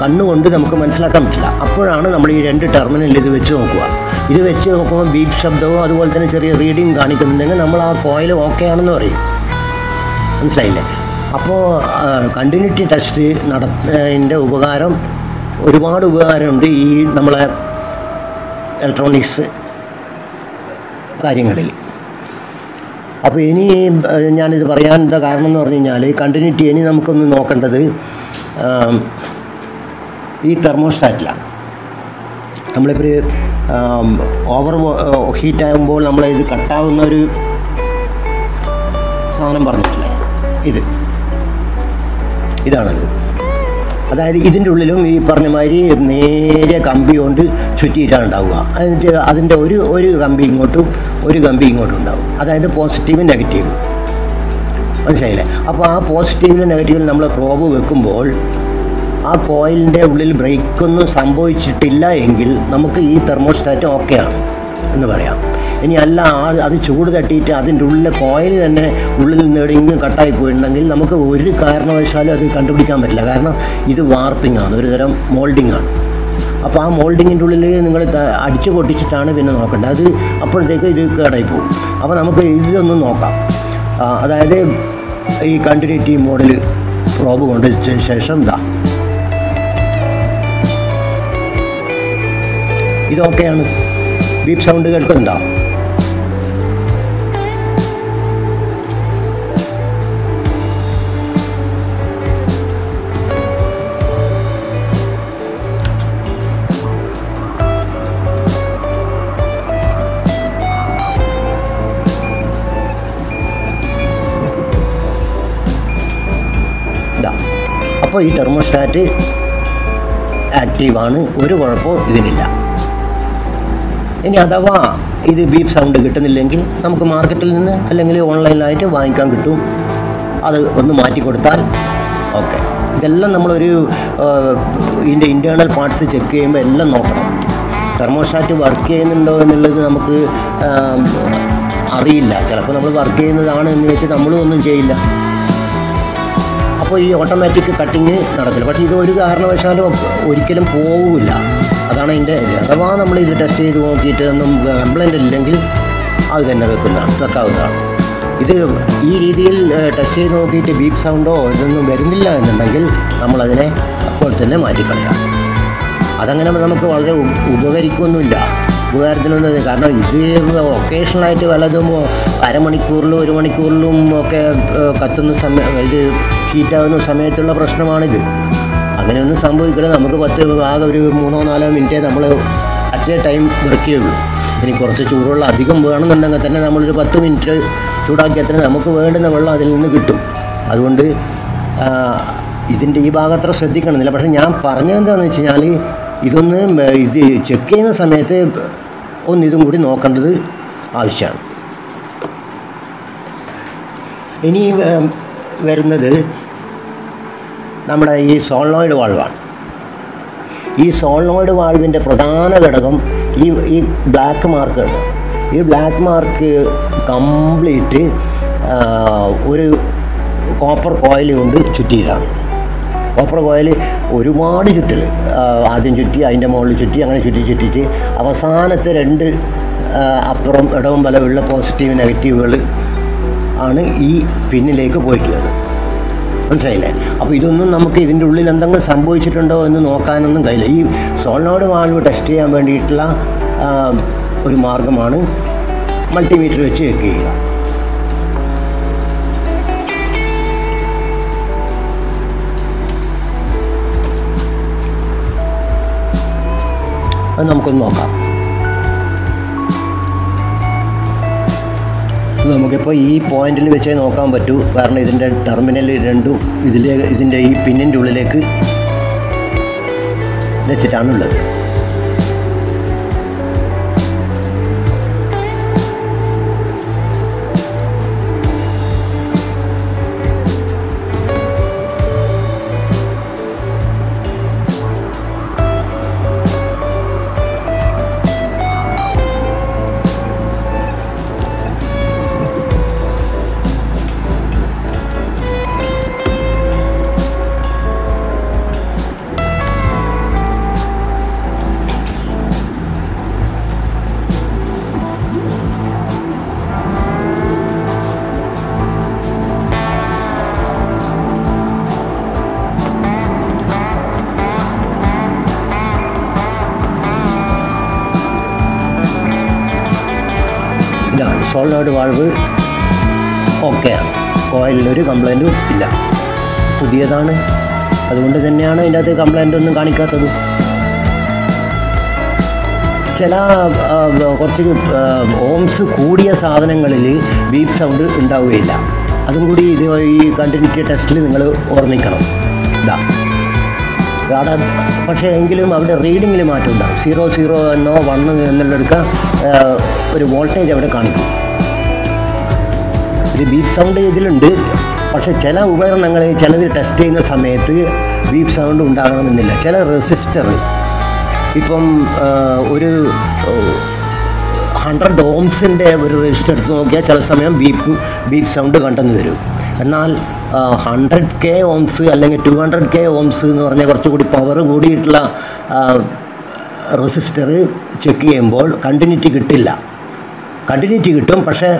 കണ്ണുകൊണ്ട് നമുക്ക് മനസ്സിലാക്കാൻ പറ്റില്ല. അപ്പോഴാണ് നമ്മൾ ഈ 2 ടെർമിനൽ ഇത് വെച്ച് നോക്കുക. ഇത് വെച്ച് നോക്കുമ്പോൾ ബീപ്പ് ശബ്ദവും അതുപോലെ തന്നെ ചെറിയ റീഡിങ് കാണിക്കുന്നുണ്ടെങ്കിൽ നമ്മൾ ആ കോയിൽ ഓക്കെ ആണെന്ന് പറയും. മനസ്സിലായില്ലേ? അപ്പോൾ കണ്ടിന്യൂറ്റി ടെസ്റ്റ് നടത്തുന്നതിൻ്റെ ഒരുപാട് ഉപകാരമുണ്ട് ഈ നമ്മളെ ഇലക്ട്രോണിക്സ് കാര്യങ്ങളിൽ. അപ്പോൾ ഇനി ഞാനിത് പറയാനുള്ള കാരണം എന്ന് പറഞ്ഞു കഴിഞ്ഞാൽ കണ്ടിന്യൂറ്റി ഇനി നമുക്കൊന്ന് നോക്കേണ്ടത് ഈ തെർമോസ്റ്റാറ്റിലാണ്. നമ്മളിപ്പോൾ ഓവർ ഹീറ്റാകുമ്പോൾ നമ്മളിത് കട്ടാകുന്ന ഒരു സാധനം പറഞ്ഞിട്ടില്ലേ, ഇതാണത്. അതായത് ഇതിൻ്റെ ഉള്ളിലും ഈ പറഞ്ഞ മാതിരി നേരെ കമ്പി കൊണ്ട് ചുറ്റിയിട്ടാണ് ഉണ്ടാവുക. അതിൻ്റെ ഒരു കമ്പി ഇങ്ങോട്ടും ഒരു കമ്പി ഇങ്ങോട്ടും ഉണ്ടാവും. അതായത് പോസിറ്റീവ് നെഗറ്റീവ്, മനസ്സിലായില്ലേ? അപ്പോൾ ആ പോസിറ്റീവിലും നെഗറ്റീവിലും നമ്മൾ പ്രോബ് വെക്കുമ്പോൾ ആ കോയിലിൻ്റെ ഉള്ളിൽ ബ്രേക്കൊന്നും സംഭവിച്ചിട്ടില്ല എങ്കിൽ നമുക്ക് ഈ തെർമോസ്റ്റാറ്റ് ഓക്കെയാണ് എന്ന് പറയാം. ഇനി അല്ല, അത് ചൂട് തട്ടിയിട്ട് അതിൻ്റെ ഉള്ളിലെ കോയിൽ തന്നെ ഉള്ളിൽ നിന്ന് എവിടെയെങ്കിലും കട്ടായി പോയിട്ടുണ്ടെങ്കിൽ നമുക്ക് ഒരു കാരണവശാലും അത് കണ്ടുപിടിക്കാൻ പറ്റില്ല. കാരണം ഇത് വാർപ്പിംഗ് ആണ്, ഒരു തരം മോൾഡിംഗ് ആണ്. അപ്പോൾ ആ മോൾഡിങ്ങിൻ്റെ ഉള്ളിൽ നിങ്ങൾ അടിച്ചു പൊട്ടിച്ചിട്ടാണ് പിന്നെ നോക്കേണ്ടത്. അത് അപ്പോഴത്തേക്ക് ഇത് കേടായി പോകും. അപ്പോൾ നമുക്ക് ഇതൊന്നും നോക്കാം. അതായത് ഈ കണ്ടിന്യൂറ്റി മോഡൽ പ്രോബ് കൊണ്ടുവച്ചതിന് ശേഷം ഇതൊക്കെയാണ്. ബീപ്പ് സൗണ്ട് കേൾക്കുന്നുണ്ടോ? അപ്പോൾ ഈ തെർമോസ്റ്റാറ്റ് ആക്റ്റീവാണ്, ഒരു കുഴപ്പവും ഇതിനില്ല. ഇനി അഥവാ ഇത് ബീപ്പ് സൗണ്ട് കിട്ടുന്നില്ലെങ്കിൽ നമുക്ക് മാർക്കറ്റിൽ നിന്ന് അല്ലെങ്കിൽ ഓൺലൈനിലായിട്ട് വാങ്ങിക്കാൻ കിട്ടും. അത് ഒന്ന് മാറ്റി കൊടുത്താൽ ഓക്കെ. ഇതെല്ലാം നമ്മളൊരു ഇതിൻ്റെ ഇൻറ്റേർണൽ പാർട്സ് ചെക്ക് ചെയ്യുമ്പോൾ എല്ലാം നോക്കണം. തെർമോസ്റ്റാറ്റ് വർക്ക് ചെയ്യുന്നുണ്ടോ എന്നുള്ളത് നമുക്ക് അറിയില്ല. ചിലപ്പോൾ നമ്മൾ വർക്ക് ചെയ്യുന്നതാണ് എന്ന് വെച്ച് നമ്മളും ഒന്നും ചെയ്യില്ല. അപ്പോൾ ഈ ഓട്ടോമാറ്റിക് കട്ടിങ് നടക്കില്ല. പക്ഷേ ഇത് ഒരു കാരണവശാലും ഒരിക്കലും പോവില്ല. അതാണ് അതിൻ്റെ ഇത്. അഥവാ നമ്മൾ ഇത് ടെസ്റ്റ് ചെയ്ത് നോക്കിയിട്ട് ഒന്നും കംപ്ലൈൻ്റ് ഇല്ലെങ്കിൽ അത് തന്നെ വെക്കാവുന്നതാണ്. ഇത് ഈ രീതിയിൽ ടെസ്റ്റ് ചെയ്ത് നോക്കിയിട്ട് ബീപ്പ് സൗണ്ടോ ഇതൊന്നും വരുന്നില്ല എന്നുണ്ടെങ്കിൽ നമ്മളതിനെ അപ്പോൾ തന്നെ മാറ്റിക്കളയാം. അതങ്ങനെ നമുക്ക് വളരെ ഉപകരിക്കൊന്നുമില്ല, ഉപകാരത്തിനൊന്നും. കാരണം ഇത് ഒക്കേഷണലായിട്ട് വല്ലതുമ്പോൾ അരമണിക്കൂറിലും ഒരു മണിക്കൂറിലും ഒക്കെ കത്തുന്ന ഇത് ഹീറ്റാകുന്ന സമയത്തുള്ള പ്രശ്നമാണിത്. അങ്ങനെയൊന്നും സംഭവിക്കില്ല. നമുക്ക് ആകെ ഒരു 3-4 മിനിറ്റേ നമ്മൾ അറ്റ് എ ടൈം വർക്ക് ചെയ്യുള്ളൂ. ഇനി കുറച്ച് ചൂടുവെള്ളം അധികം വേണമെന്നുണ്ടെങ്കിൽ തന്നെ നമ്മളൊരു 10 മിനിറ്റ് ചൂടാക്കിയാൽ തന്നെ നമുക്ക് വേണ്ടുന്ന വെള്ളം അതിൽ നിന്ന് കിട്ടും. അതുകൊണ്ട് ഇതിൻ്റെ ഈ ഭാഗത്ര ശ്രദ്ധിക്കണമെന്നില്ല. പക്ഷേ ഞാൻ പറഞ്ഞതെന്താണെന്ന് വെച്ച് കഴിഞ്ഞാൽ ഇതൊന്ന് ഇത് ചെക്ക് ചെയ്യുന്ന സമയത്ത് ഇതും കൂടി നോക്കേണ്ടത് ആവശ്യമാണ്. ഇനി വരുന്നത് നമ്മുടെ ഈ സോളിനോയിഡ് വാൾവാണ്. ഈ സോളിനോയിഡ് വാൾവിൻ്റെ പ്രധാന ഘടകം ഈ ബ്ലാക്ക് മാർക്ക് ഉണ്ട്. ഈ ബ്ലാക്ക് മാർക്ക് കംപ്ലീറ്റ് ഒരു കോപ്പർ കോയിൽ കൊണ്ട് ചുറ്റിയിട്ടാണ്. കോപ്പർ കോയിൽ ഒരുപാട് ചുറ്റൽ, ആദ്യം ചുറ്റി അതിൻ്റെ മുകളിൽ ചുറ്റി അങ്ങനെ ചുറ്റിയിട്ട് അവസാനത്തെ 2 അപ്പുറം ഇടവും വലവുള്ള പോസിറ്റീവ് നെഗറ്റീവുകൾ ആണ് ഈ പിന്നിലേക്ക് പോയിട്ടുള്ളത്. മനസ്സിലായില്ലേ? അപ്പോൾ ഇതൊന്നും നമുക്ക് ഇതിൻ്റെ ഉള്ളിൽ എന്തെങ്കിലും സംഭവിച്ചിട്ടുണ്ടോ എന്ന് നോക്കാനൊന്നും കഴിയില്ല. ഈ സോളിനോയിഡ് വാൾവ് ടെസ്റ്റ് ചെയ്യാൻ വേണ്ടിയിട്ടുള്ള ഒരു മാർഗ്ഗമാണ് മൾട്ടിമീറ്റർ വെച്ച് ചെക്ക് ചെയ്യുക. അത് നമുക്കൊന്ന് നോക്കാം. നമുക്കിപ്പോൾ ഈ പോയിന്റിൽ വെച്ചേ നോക്കാൻ പറ്റൂ. കാരണം ഇതിൻ്റെ ടെർമിനൽ രണ്ടും ഇതിൻ്റെ ഈ പിന്നിൻ്റെ ഉള്ളിലേക്ക് വെച്ചിട്ടാണുള്ളത്. ഇതാണ് സോളിനോയിഡ് വാൾവ്. ഓക്കെയാണ്, കോയിലിനൊരു കംപ്ലൈൻറ്റും ഇല്ല, പുതിയതാണ്. അതുകൊണ്ട് തന്നെയാണ് അതിൻ്റെ അകത്ത് കംപ്ലൈൻ്റ് ഒന്നും കാണിക്കാത്തത്. ചില കുറച്ച് ഓംസ് കൂടിയ സാധനങ്ങളിൽ ബീപ്പ് സൗണ്ട് ഉണ്ടാവുകയില്ല. അതും കൂടി ഈ കണ്ടിന്യൂറ്റി ടെസ്റ്റിൽ നിങ്ങൾ ഓർമ്മിക്കണം. അവിടെ പക്ഷേ എങ്കിലും അവിടെ റീഡിങ്ങിൽ മാറ്റം ഉണ്ടാകും. 00 എന്നോ 1 എന്നുള്ളെടുക്കുക ഒരു വോൾട്ടേജ് അവിടെ കാണിക്കും. ഇത് ബീപ്പ് സൗണ്ട് ഇതിലുണ്ട്. പക്ഷേ ചില ഉപകരണങ്ങൾ ചിലത് ടെസ്റ്റ് ചെയ്യുന്ന സമയത്ത് ബീപ്പ് സൗണ്ട് ഉണ്ടാകണമെന്നില്ല. ചില റെസിസ്റ്റർ ഇപ്പം ഒരു 100 ഓംസിൻ്റെ ഒരു റെസിസ്റ്റർ എടുത്ത് നോക്കിയാൽ ചില സമയം ബീപ്പ് സൗണ്ട് കണ്ടെന്ന് വരും. എന്നാൽ 100K ഓംസ് അല്ലെങ്കിൽ 200K ഓംസ് എന്ന് പറഞ്ഞാൽ കുറച്ചുകൂടി പവർ കൂടിയിട്ടുള്ള റെസിസ്റ്റർ ചെക്ക് ചെയ്യുമ്പോൾ കണ്ടിന്യൂറ്റി കിട്ടില്ല. കണ്ടിന്യൂറ്റി കിട്ടും, പക്ഷേ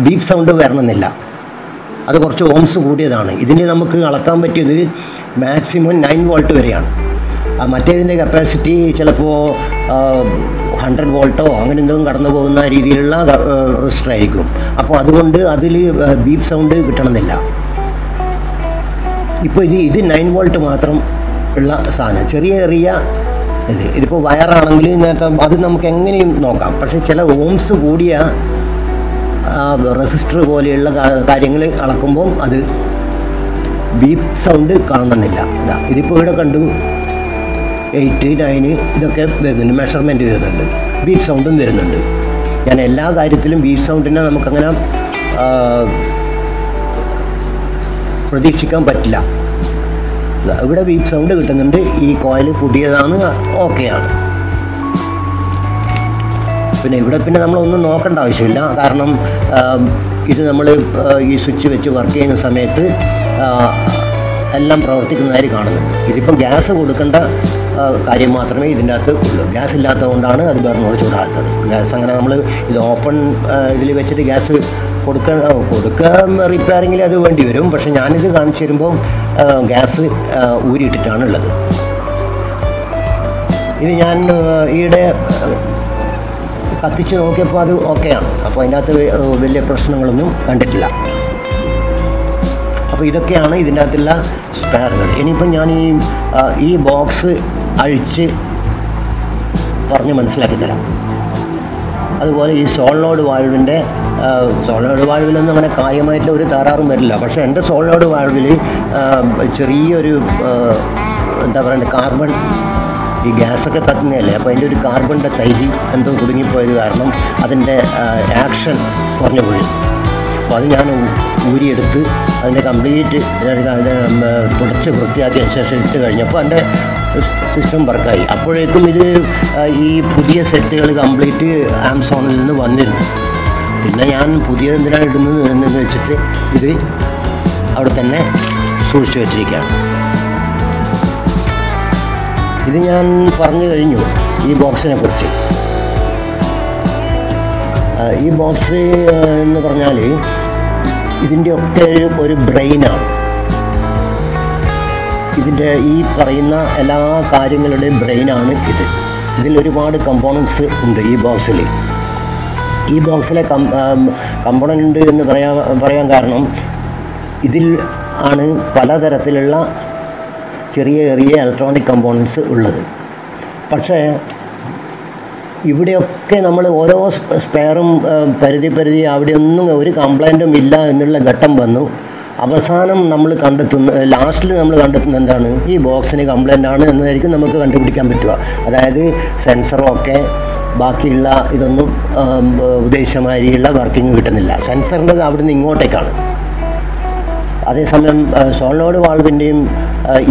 ബീപ്പ് സൗണ്ട് വരണമെന്നില്ല. അത് കുറച്ച് ഓംസ് കൂടിയതാണ്. ഇതിന് നമുക്ക് അളക്കാൻ പറ്റിയത് മാക്സിമം 9 വോൾട്ട് വരെയാണ്. മറ്റേതിൻ്റെ കപ്പാസിറ്റി ചിലപ്പോൾ 100 വോൾട്ടോ അങ്ങനെ എന്തെങ്കിലും കടന്നു പോകുന്ന രീതിയിലുള്ള റെസിസ്റ്റർ ആയിരിക്കും. അപ്പോൾ അതുകൊണ്ട് അതിൽ ബീപ്പ് സൗണ്ട് കിട്ടണമെന്നില്ല. ഇപ്പോൾ ഇത് 9 വോൾട്ട് മാത്രം ഉള്ള സാധനം, ചെറിയ ഇതിപ്പോൾ വയറാണെങ്കിൽ നേരത്തെ അത് നമുക്ക് എങ്ങനെയും നോക്കാം. പക്ഷേ ചില ഓംസ് കൂടിയ റെസിസ്റ്റർ പോലെയുള്ള കാര്യങ്ങൾ അളക്കുമ്പം അത് ബീപ്പ് സൗണ്ട് കാണുന്നില്ല. ഇതിപ്പോൾ ഇവിടെ കണ്ടു 8, 9 ഇതൊക്കെ വരുന്നുണ്ട്, മെഷർമെൻറ്റ് വരുന്നുണ്ട്, ബീപ്പ് സൗണ്ടും വരുന്നുണ്ട്. ഞാൻ എല്ലാ കാര്യത്തിലും ബീപ്പ് സൗണ്ടിനെ നമുക്കങ്ങനെ പ്രതീക്ഷിക്കാൻ പറ്റില്ല. ഇവിടെ ബീപ്പ് സൗണ്ട് കിട്ടുന്നുണ്ട്. ഈ കോയിൽ പുതിയതാണ്, ഓക്കെയാണ്. പിന്നെ നമ്മളൊന്നും നോക്കേണ്ട ആവശ്യമില്ല. കാരണം ഇത് നമ്മൾ ഈ സ്വിച്ച് വെച്ച് വർക്ക് ചെയ്യുന്ന സമയത്ത് എല്ലാം പ്രവർത്തിക്കുന്നതായി കാണുന്നുണ്ട്. ഇതിപ്പം ഗ്യാസ് കൊടുക്കേണ്ട കാര്യം മാത്രമേ ഇതിൻ്റെ അകത്ത് ഉള്ളൂ. ഗ്യാസ് ഇല്ലാത്തതുകൊണ്ടാണ് അത് ബർണർ ചൂടാകാത്തത്. ഗ്യാസ് അങ്ങനെ നമ്മൾ ഇത് ഓപ്പൺ ഇതിൽ വെച്ചിട്ട് ഗ്യാസ് കൊടുക്കാൻ റിപ്പയറിങ്ങിൽ അത് വേണ്ടി വരും. പക്ഷേ ഞാനിത് കാണിച്ചു തരുമ്പോൾ ഗ്യാസ് ഊരിയിട്ടിട്ടാണ് ഉള്ളത്. ഇത് ഞാൻ ഈയിടെ കത്തിച്ച് നോക്കിയപ്പോൾ അത് ഓക്കെയാണ്. അപ്പോൾ അതിൻ്റെ അകത്ത് വലിയ പ്രശ്നങ്ങളൊന്നും കണ്ടിട്ടില്ല. അപ്പോൾ ഇതൊക്കെയാണ് ഇതിൻ്റെ അകത്തുള്ള സ്പെയറുകൾ. ഇനിയിപ്പം ഞാൻ ഈ ബോക്സ് അഴിച്ച് പറഞ്ഞ് മനസ്സിലാക്കി തരാം. അതുപോലെ ഈ സോളിനോഡ് വാൾവിലൊന്നും അങ്ങനെ കാര്യമായിട്ടുള്ള ഒരു തകരാറും വരില്ല. പക്ഷേ എൻ്റെ സോളിനോഡ് വാൾവിൽ ചെറിയൊരു എന്താ പറയണ്ടത്, കാർബൺ, ഈ ഗ്യാസൊക്കെ കത്തുന്നതല്ലേ, അപ്പോൾ അതിൻ്റെ ഒരു കാർബണിൻ്റെ തൈലി എന്തോ കുടുങ്ങിപ്പോയത് കാരണം അതിൻ്റെ ആക്ഷൻ കുറഞ്ഞു പോയി. അപ്പോൾ അത് ഞാൻ ഊരിയെടുത്ത് അതിൻ്റെ കംപ്ലീറ്റ് തുടച്ച് വൃത്തിയാക്കിയതിന് ശേഷം ഇട്ട് കഴിഞ്ഞപ്പോൾ എൻ്റെ സിസ്റ്റം വർക്കായി. അപ്പോഴേക്കും ഇത് ഈ പുതിയ സെറ്റുകൾ കംപ്ലീറ്റ് ആമസോണിൽ നിന്ന് വന്നിരുന്നു. പിന്നെ ഞാൻ പുതിയത് എന്തിനാണ് ഇടുന്നത് എന്ന് വെച്ചിട്ട് ഇത് അവിടെ തന്നെ സൂക്ഷിച്ച് വെച്ചിരിക്കുകയാണ്. ഇത് ഞാൻ പറഞ്ഞു കഴിഞ്ഞു ഈ ബോക്സിനെ കുറിച്ച്. ഈ ബോക്സ് എന്ന് പറഞ്ഞാൽ ഇതിൻ്റെയൊക്കെ ഒരു ബ്രെയിനാണ്. ഇതിൻ്റെ ഈ പറയുന്ന എല്ലാ കാര്യങ്ങളുടെയും ബ്രെയിനാണ് ഇത്. ഇതിൽ ഒരുപാട് കമ്പോണൻസ് ഉണ്ട് ഈ ബോക്സിൽ. ഈ ബോക്സിലെ കമ്പോണൻ്റ് എന്ന് പറയാൻ കാരണം ഇതിൽ ആണ് പലതരത്തിലുള്ള ചെറിയ ഇലക്ട്രോണിക് കമ്പോണൻസ് ഉള്ളത്. പക്ഷേ ഇവിടെയൊക്കെ നമ്മൾ ഓരോ സ്പെയറും പരിധി അവിടെയൊന്നും ഒരു കംപ്ലൈൻറ്റും ഇല്ല എന്നുള്ള ഘട്ടം വന്നു. അവസാനം നമ്മൾ ലാസ്റ്റിൽ നമ്മൾ കണ്ടെത്തുന്ന എന്താണ്, ഈ ബോക്സിന് കംപ്ലൈൻ്റ് ആണ് എന്നതായിരിക്കും നമുക്ക് കണ്ടുപിടിക്കാൻ പറ്റുക. അതായത് സെൻസറൊക്കെ ബാക്കിയുള്ള ഇതൊന്നും ഉദ്ദേശമാതിരിയുള്ള വർക്കിംഗ് കിട്ടുന്നില്ല. സെൻസറിൻ്റെ അവിടെ നിന്ന് ഇങ്ങോട്ടേക്കാണ്. അതേസമയം സോളിനോഡ് വാൾവിൻ്റെയും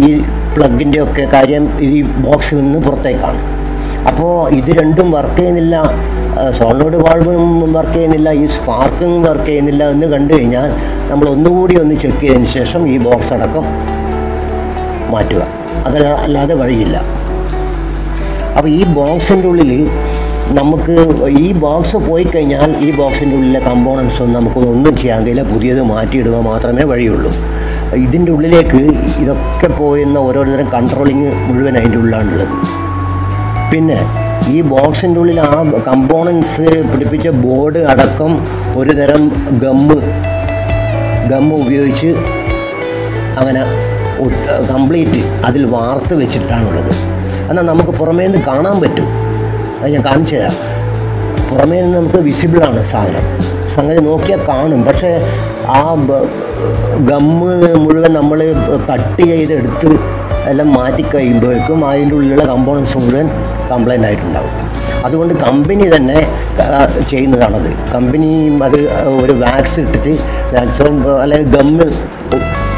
ഈ പ്ലഗിൻ്റെയൊക്കെ കാര്യം ഈ ബോക്സിൽ നിന്ന് പുറത്തേക്കാണ്. അപ്പോൾ ഇത് രണ്ടും വർക്ക് ചെയ്യുന്നില്ല, സോളിനോഡ് വാൾവും വർക്ക് ചെയ്യുന്നില്ല, ഈ സ്പാർക്കും വർക്ക് ചെയ്യുന്നില്ല എന്ന് കണ്ടു കഴിഞ്ഞാൽ നമ്മൾ ഒന്നുകൂടി ചെക്ക് ചെയ്തതിന് ശേഷം ഈ ബോക്സ് അടക്കം മാറ്റുക. അല്ലാതെ വഴിയില്ല. അപ്പോൾ ഈ ബോക്സിൻ്റെ ഉള്ളിൽ നമുക്ക് ഈ ബോക്സ് പോയി കഴിഞ്ഞാൽ ഈ ബോക്സിൻ്റെ ഉള്ളിലെ കമ്പോണൻസൊന്നും നമുക്കൊന്നും ചെയ്യാൻ കഴിയില്ല. പുതിയത് മാറ്റിയിടുക മാത്രമേ വഴിയുള്ളൂ. ഇതിൻ്റെ ഉള്ളിലേക്ക് ഇതൊക്കെ പോയിരുന്ന ഓരോരുത്തരും കൺട്രോളിങ് മുഴുവൻ അതിൻ്റെ ഉള്ളിലാണുള്ളത്. പിന്നെ ഈ ബോക്സിൻ്റെ ഉള്ളിൽ ആ കമ്പോണൻസ് പിടിപ്പിച്ച ബോർഡ് അടക്കം ഒരു തരം ഗമ്മ് ഉപയോഗിച്ച് അങ്ങനെ കംപ്ലീറ്റ് അതിൽ വാർത്ത് വെച്ചിട്ടാണുള്ളത്. എന്നാൽ നമുക്ക് പുറമേ നിന്ന് കാണാൻ പറ്റും. അത് ഞാൻ കാണിച്ചു തരാം. പുറമേ നിന്ന് നമുക്ക് വിസിബിളാണ് സംഗതി നോക്കിയാൽ കാണും. പക്ഷേ ആ ഗമ്മ് മുഴുവൻ നമ്മൾ കട്ട് ചെയ്തെടുത്ത് എല്ലാം മാറ്റിക്കഴിയുമ്പോഴേക്കും അതിൻ്റെ ഉള്ളിലുള്ള കമ്പോണൻസ് മുഴുവൻ കംപ്ലൈൻ്റ് ആയിട്ടുണ്ടാകും. അതുകൊണ്ട് കമ്പനി തന്നെ ചെയ്യുന്നതാണത്. കമ്പനി അത് ഒരു വാക്സ് ഇട്ടിട്ട്, വാക്സോ അല്ലെങ്കിൽ ഗമ്മ്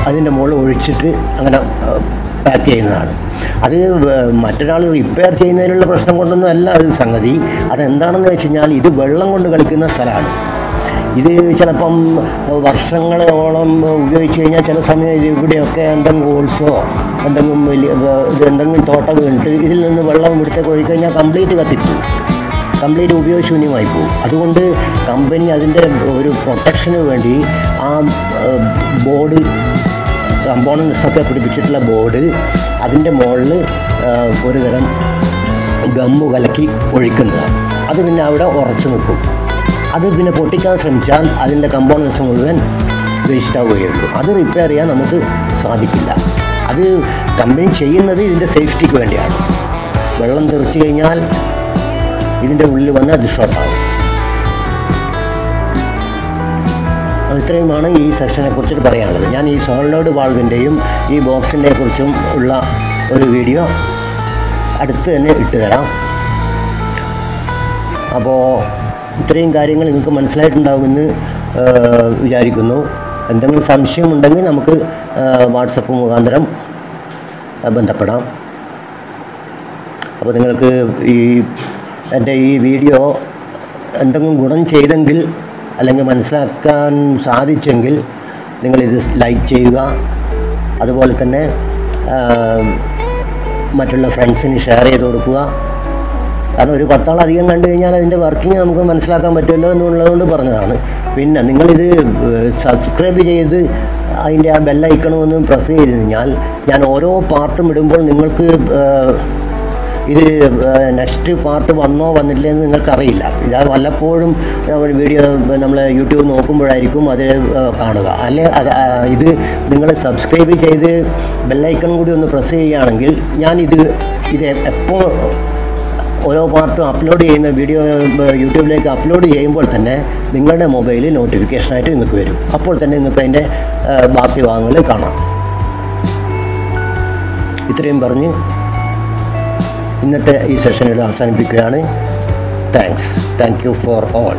അതിൻ്റെ മുകളിൽ ഒഴിച്ചിട്ട് അങ്ങനെ പാക്ക് ചെയ്യുന്നതാണ്. അത് മറ്റൊരാൾ റിപ്പയർ ചെയ്യുന്നതിനുള്ള പ്രശ്നം കൊണ്ടൊന്നും അല്ല അത് സംഗതി. അതെന്താണെന്ന് വെച്ച് കഴിഞ്ഞാൽ ഇത് വെള്ളം കൊണ്ട് കളിക്കുന്ന സ്ഥലമാണ്. ഇത് ചിലപ്പം വർഷങ്ങളോളം ഉപയോഗിച്ച് കഴിഞ്ഞാൽ ചില സമയം ഇവിടെയൊക്കെ എന്തെങ്കിലും ഹോൾസോ എന്തെങ്കിലും തോട്ട വീണിട്ട് ഇതിൽ നിന്ന് വെള്ളം ഇവിടുത്തേക്ക് ഒഴിക്കഴിഞ്ഞാൽ കംപ്ലീറ്റ് കത്തിപ്പോവും, കംപ്ലീറ്റ് ഉപയോഗശൂന്യമായി പോകും. അതുകൊണ്ട് കമ്പനി അതിൻ്റെ ഒരു പ്രൊട്ടക്ഷന് വേണ്ടി ആ ബോർഡ് കമ്പോണൻസൊക്കെ പിടിപ്പിച്ചിട്ടുള്ള ബോർഡ് അതിൻ്റെ മുകളിൽ ഒരു തരം ഗമ്മു കലക്കി ഒഴിക്കുന്നതാണ്. അത് പിന്നെ അവിടെ ഉറച്ചു നിൽക്കും. അത് പിന്നെ പൊട്ടിക്കാൻ ശ്രമിച്ചാൽ അതിൻ്റെ കമ്പോണൻസ് മുഴുവൻ വേസ്റ്റാവുകയുള്ളൂ. അത് റിപ്പയർ ചെയ്യാൻ നമുക്ക് സാധിക്കില്ല. അത് കമ്പനി ചെയ്യുന്നത് ഇതിൻ്റെ സേഫ്റ്റിക്ക് വേണ്ടിയാണ്. വെള്ളം തെറിച്ച് കഴിഞ്ഞാൽ ഇതിൻ്റെ ഉള്ളിൽ വന്ന് അത് ഷോർട്ടാകും. ഇത്രയുമാണ് ഈ സെക്ഷനെ കുറിച്ചിട്ട് പറയാനുള്ളത്. ഞാൻ ഈ സോളിനോയിഡ് വാൾവിൻ്റെയും ഈ ബോക്സിനെ കുറിച്ചും ഉള്ള ഒരു വീഡിയോ അടുത്ത് തന്നെ ഇട്ടുതരാം. അപ്പോൾ ഇത്രയും കാര്യങ്ങൾ നിങ്ങൾക്ക് മനസ്സിലായിട്ടുണ്ടാകുമെന്ന് വിചാരിക്കുന്നു. എന്തെങ്കിലും സംശയമുണ്ടെങ്കിൽ നമുക്ക് വാട്സപ്പ് മുഖാന്തരം ബന്ധപ്പെടാം. അപ്പോൾ നിങ്ങൾക്ക് എൻ്റെ ഈ വീഡിയോ എന്തെങ്കിലും ഗുണം ചെയ്തെങ്കിൽ അല്ലെങ്കിൽ മനസ്സിലാക്കാൻ സാധിച്ചെങ്കിൽ നിങ്ങളിത് ലൈക്ക് ചെയ്യുക. അതുപോലെ തന്നെ മറ്റുള്ള ഫ്രണ്ട്സിന് ഷെയർ ചെയ്ത് കൊടുക്കുക. കാരണം ഒരു 10 ആളധികം കണ്ടു കഴിഞ്ഞാൽ അതിൻ്റെ വർക്കിംഗ് നമുക്ക് മനസ്സിലാക്കാൻ പറ്റുമല്ലോ എന്നുള്ളതുകൊണ്ട് പറഞ്ഞതാണ്. പിന്നെ നിങ്ങളിത് സബ്സ്ക്രൈബ് ചെയ്ത് അതിൻ്റെ ആ ബെല്ലൈക്കണമെന്ന് പ്രസ് ചെയ്ത് കഴിഞ്ഞാൽ ഞാൻ ഓരോ പാർട്ടും ഇടുമ്പോൾ നിങ്ങൾക്ക് ഇത് നെക്സ്റ്റ് പാർട്ട് വന്നോ വന്നില്ലേ എന്ന് നിങ്ങൾക്കറിയില്ല. ഇത് വല്ലപ്പോഴും വീഡിയോ നമ്മൾ യൂട്യൂബ് നോക്കുമ്പോഴായിരിക്കും അത് കാണുക. അല്ലെ ഇത് നിങ്ങൾ സബ്സ്ക്രൈബ് ചെയ്ത് ബെല്ലൈക്കൺ കൂടി ഒന്ന് പ്രസ് ചെയ്യുകയാണെങ്കിൽ ഞാൻ ഇത് എപ്പോൾ ഓരോ പാർട്ടും അപ്ലോഡ് ചെയ്യുന്ന വീഡിയോ യൂട്യൂബിലേക്ക് അപ്ലോഡ് ചെയ്യുമ്പോൾ തന്നെ നിങ്ങളുടെ മൊബൈലിൽ നോട്ടിഫിക്കേഷനായിട്ട് നിങ്ങൾക്ക് വരും. അപ്പോൾ തന്നെ നിങ്ങൾക്ക് അതിൻ്റെ ബാക്കി ഭാഗങ്ങൾ കാണാം. ഇത്രയും പറഞ്ഞ് ഇന്നത്തെ ഈ സെഷൻ ഇവിടെ അവസാനിപ്പിക്കുകയാണ്. Thank you for all.